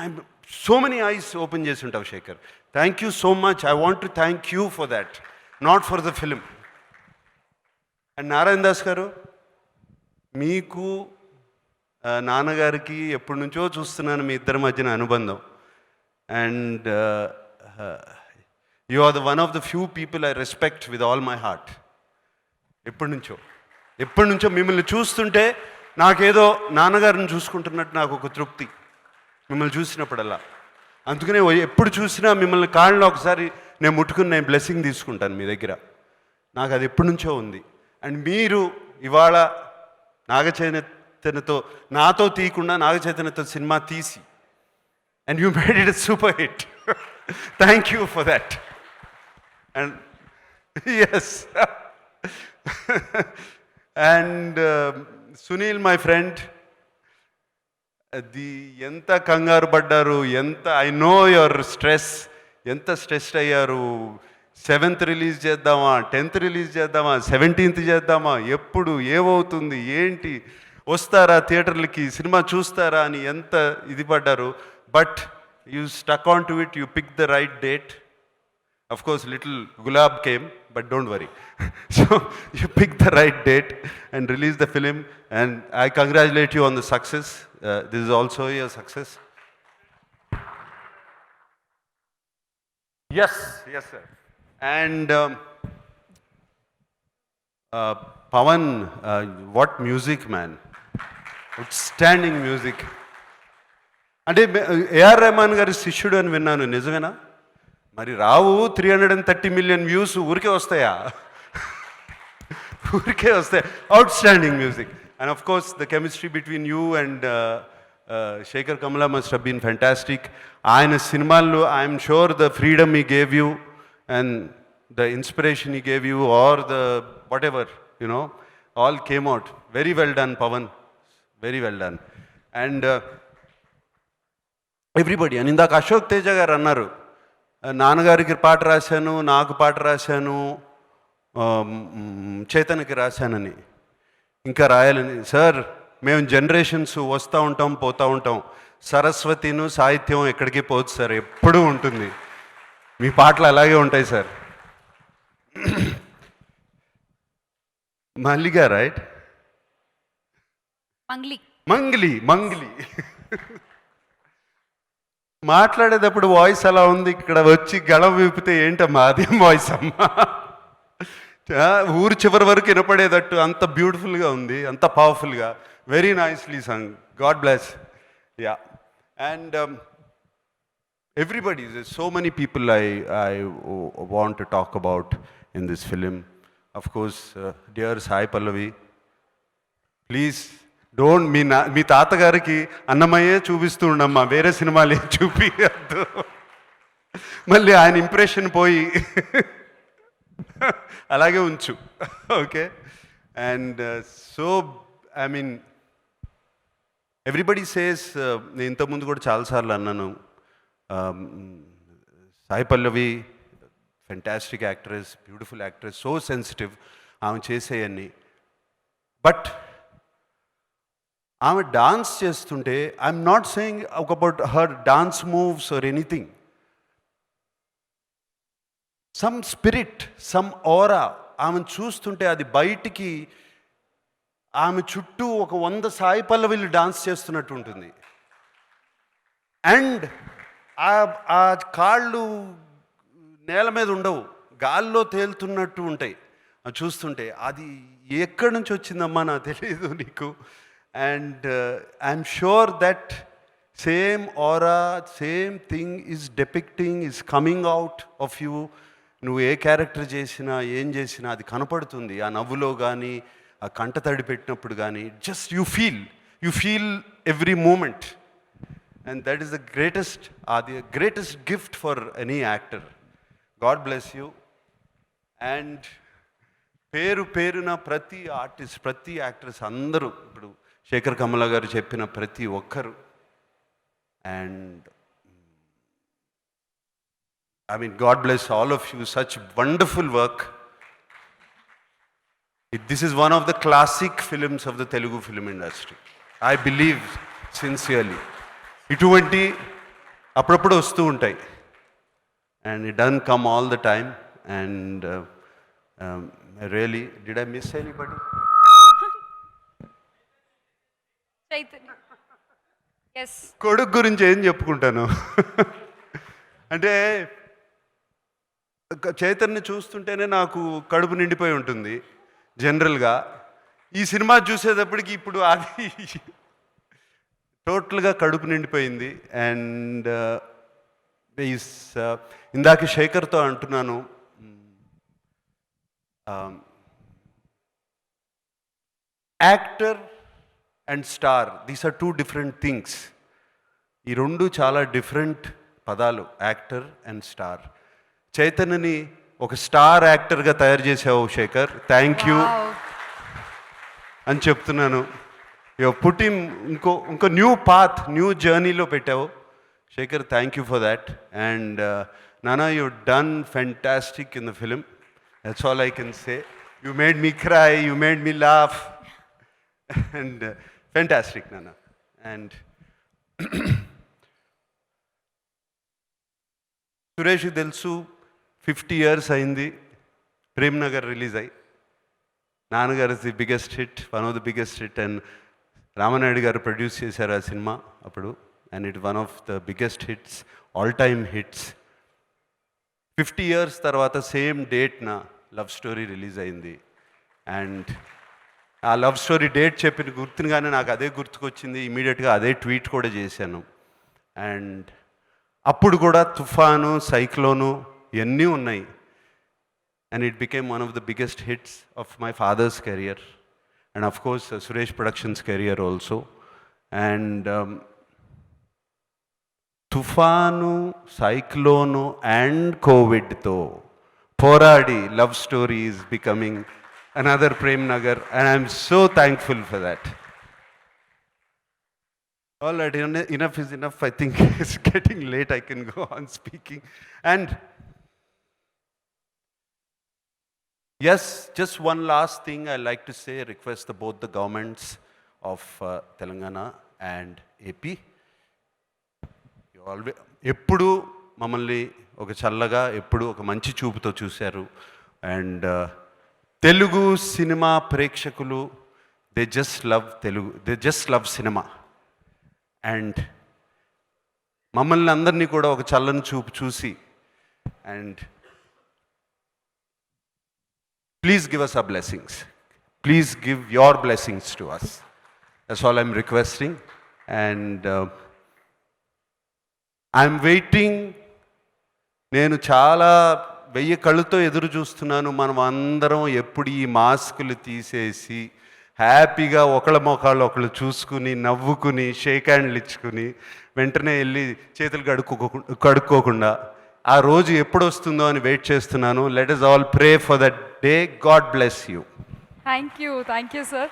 I'm so many eyes open చేసి ఉంటావు Shekhar. Thank you so much. I want to thank you for that, not for the film. And Narayana Das garu, మీకు నాన్నగారికి ఎప్పటి నుంచో చూస్తున్నాను మీ ఇద్దరి మధ్యన అనుబంధం. And you are the one of the few people I respect with all my heart. ఎప్పటి నుంచో మిమ్మల్ని చూస్తుంటే నాకేదో నాన్నగారిని చూసుకుంటున్నట్టు నాకు ఒక తృప్తి మిమ్మల్ని చూసినప్పుడల్లా. అందుకనే ఎప్పుడు చూసినా మిమ్మల్ని కాళ్ళలో ఒకసారి నేను ముట్టుకుని నేను బ్లెస్సింగ్ తీసుకుంటాను మీ దగ్గర. నాకు అది ఎప్పటి నుంచో ఉంది. అండ్ మీరు ఇవాళ నాగచైతన్యతో నాతో తీయకుండా నాగచైతన్యతో సినిమా తీసి and you made it super hit. Thank you for that. And yes and Sunil my friend, ఎంత కంగారు పడ్డారు, ఐ నో యువర్ స్ట్రెస్, ఎంత స్ట్రెస్డ్ అయ్యారు. 7th రిలీజ్ చేద్దామా, 10th రిలీజ్ చేద్దామా, 17th చేద్దామా, ఎప్పుడు ఏమవుతుంది ఏంటి, వస్తారా థియేటర్లకి, సినిమా చూస్తారా అని ఎంత ఇది పడ్డారు. But you stuck on to it, you pick the right date. Of course, little gulab came, but don't worry. So you picked the right date and released the film, and I congratulate you on the success. This is also your success. Yes, sir. And Pawan, what music, man! Outstanding music. అంటే AR Rahman గారి శిష్యుడు అని విన్నాను, నిజమేనా? మరి రావు 330 million views ఊరికే వస్తాయా? ఊరికే వస్తాయి. Outstanding music. And of course the chemistry between you and Shekhar Kammula must have been fantastic. ఆయన సినిమాల్లో I'm sure the freedom he gave you and the inspiration he gave you or the whatever you know all came out very well done Pawan, very well done. And everybody అని ఇందాక అశోక్ తేజ గారు అన్నారు, నాన్నగారికి పాట రాశాను, నాకు పాట రాశాను, చైతన్యకి రాశానని, ఇంకా రాయాలని. సార్ మేము జనరేషన్స్ వస్తూ ఉంటాం పోతూ ఉంటాం, సరస్వతిను సాహిత్యం ఎక్కడికి పోదు సార్, ఎప్పుడూ ఉంటుంది. మీ పాటలు అలాగే ఉంటాయి సార్. మల్లిగా రైట్, మంగ్లీ మంగ్లీ మాట్లాడేటప్పుడు వాయిస్ అలా ఉంది, ఇక్కడ వచ్చి గళం విప్పితే ఏంటమ్మా అదేం వాయిస్ అమ్మా, ఊరు చివరి వరకు వినపడేటట్టు అంత బ్యూటిఫుల్గా ఉంది, అంత పవర్ఫుల్గా. Very nicely sung. God bless. Ya. And everybody, so many people I want to talk about in this film. Of course dear Sai Pallavi, please don't, మీ తాతగారికి అన్నమయ్యే చూపిస్తూ ఉండమ్మా, వేరే సినిమాలు ఏం చూపించద్దు. మళ్ళీ ఆయన ఇంప్రెషన్ పోయి అలాగే ఉంచు. Okay. And so I mean everybody says, నేను ఇంతకుముందు కూడా చాలాసార్లు అన్నాను, Sai Pallavi fantastic actress, beautiful actress, so sensitive ఆమె చేసేయన్నీ. బట్ ఆమె డాన్స్ చేస్తుంటే I'm not saying about her dance moves or anything, some spirit, some aura ఆమెను చూస్తుంటే అది బయటికి, ఆమె చుట్టూ ఒక 100 సాయి పల్లవిలు డాన్స్ చేస్తున్నట్టు ఉంటుంది. అండ్ ఆ కాళ్ళు నేల మీద ఉండవు, గాల్లో తేలుతున్నట్టు ఉంటాయి. అది చూస్తుంటే అది ఎక్కడి నుంచి వచ్చిందమ్మా నాకు తెలియదు నీకు. And I'm sure that same aura, same thing is depicting, is coming out of you. నువ్వు ఏ క్యారెక్టర్ చేసినా ఏం చేసినా అది కనపడుతుంది, ఆ నవ్వులో కానీ ఆ కంట తడి పెట్టినప్పుడు కానీ. Just you feel every moment. And that is the greatest gift for any actor. God bless you. And పేరున ప్రతి ఆర్టిస్ట్, ప్రతి యాక్ట్రెస్ అందరూ, ఇప్పుడు శేఖర్ కమలా గారు చెప్పిన ప్రతి ఒక్కరు, and I mean God bless all of you. Such wonderful work. This is one of the classic films of the Telugu film industry. I believe sincerely. ఇటువంటి అప్పుడప్పుడు వస్తూ ఉంటాయి, and it done come all the time. And really, did I miss anybody? కొడుకు గురించి ఏం చెప్పుకుంటాను అంటే, చైతన్య చూస్తుంటేనే నాకు కడుపు నిండిపోయి ఉంటుంది జనరల్గా. ఈ సినిమా చూసేటప్పటికి ఇప్పుడు అది టోటల్గా కడుపు నిండిపోయింది. అండ్ ఇందాక శేఖర్తో అంటున్నాను, actor and star, these are 2 different things. ఈ రెండు చాలా డిఫరెంట్ పదాలు, యాక్టర్ అండ్ స్టార్. చైతన్యని ఒక స్టార్ యాక్టర్గా తయారు చేసావు శేఖర్, థ్యాంక్ యూ అని చెప్తున్నాను. యు పుట్ హిమ్ ఇంకో న్యూ పాత్, న్యూ జర్నీలో పెట్టావు Shekhar, thank you for that. And నానా, you done fantastic in the film. That's all I can say. You made me cry, you made me laugh. And fantastic నాన్న. And సురేష్కి తెలుసు 50 years అయింది Prem Nagar release అయ్యి. నాన్నగారు is the biggest hit, one of the biggest hit. And Ramanaidu garu produce చేశారు ఆ సినిమా అప్పుడు. And it one of the biggest hits, all time hits. 50 years తర్వాత సేమ్ డేట్న లవ్ స్టోరీ రిలీజ్ అయింది. అండ్ ఆ లవ్ స్టోరీ డేట్ చెప్పిన గుర్తుగానే నాకు అదే గుర్తుకొచ్చింది. ఇమీడియట్గా అదే ట్వీట్ కూడా చేశాను. అండ్ అప్పుడు కూడా తుఫాను, సైక్లోను ఇవన్నీ ఉన్నాయి. And it became one of the biggest hits of my father's career, and of course Suresh Productions' career also. And Tufanu, Cyclone and COVID tho poradi love story is becoming another Prem Nagar, and I'm so thankful for that. All right, enough is enough. I think it's getting late. I can go on speaking. And yes, just one last thing I like to say, request both the governments of Telangana and AP. You always, ఎప్పుడు మమ్మల్ని ఒక చల్లగా, ఎప్పుడు ఒక మంచి చూపుతో చూశారు. And Telugu cinema ప్రేక్షకులు they just love Telugu, they just love cinema. And మమ్మల్ని అందరినీ కూడా ఒక చల్లని చూపు చూసి, and please give us our blessings. Please give your blessings to us. That's all I'm requesting. And I'm waiting. నేను చాలా 1000 కళ్ళతో ఎదురు చూస్తున్నాను. మనం అందరం ఎప్పుడు ఈ మాస్కులు తీసేసి హ్యాపీగా ఒకళ్ళ మొఖాలు ఒకళ్ళు చూసుకుని, నవ్వుకుని, షేక్ హ్యాండ్లు ఇచ్చుకుని, వెంటనే వెళ్ళి చేతులు కడుక్కోకుండా ఆ రోజు ఎప్పుడు వస్తుందో అని వెయిట్ చేస్తున్నాను. Let us all pray for that day. God bless you. Thank you sir.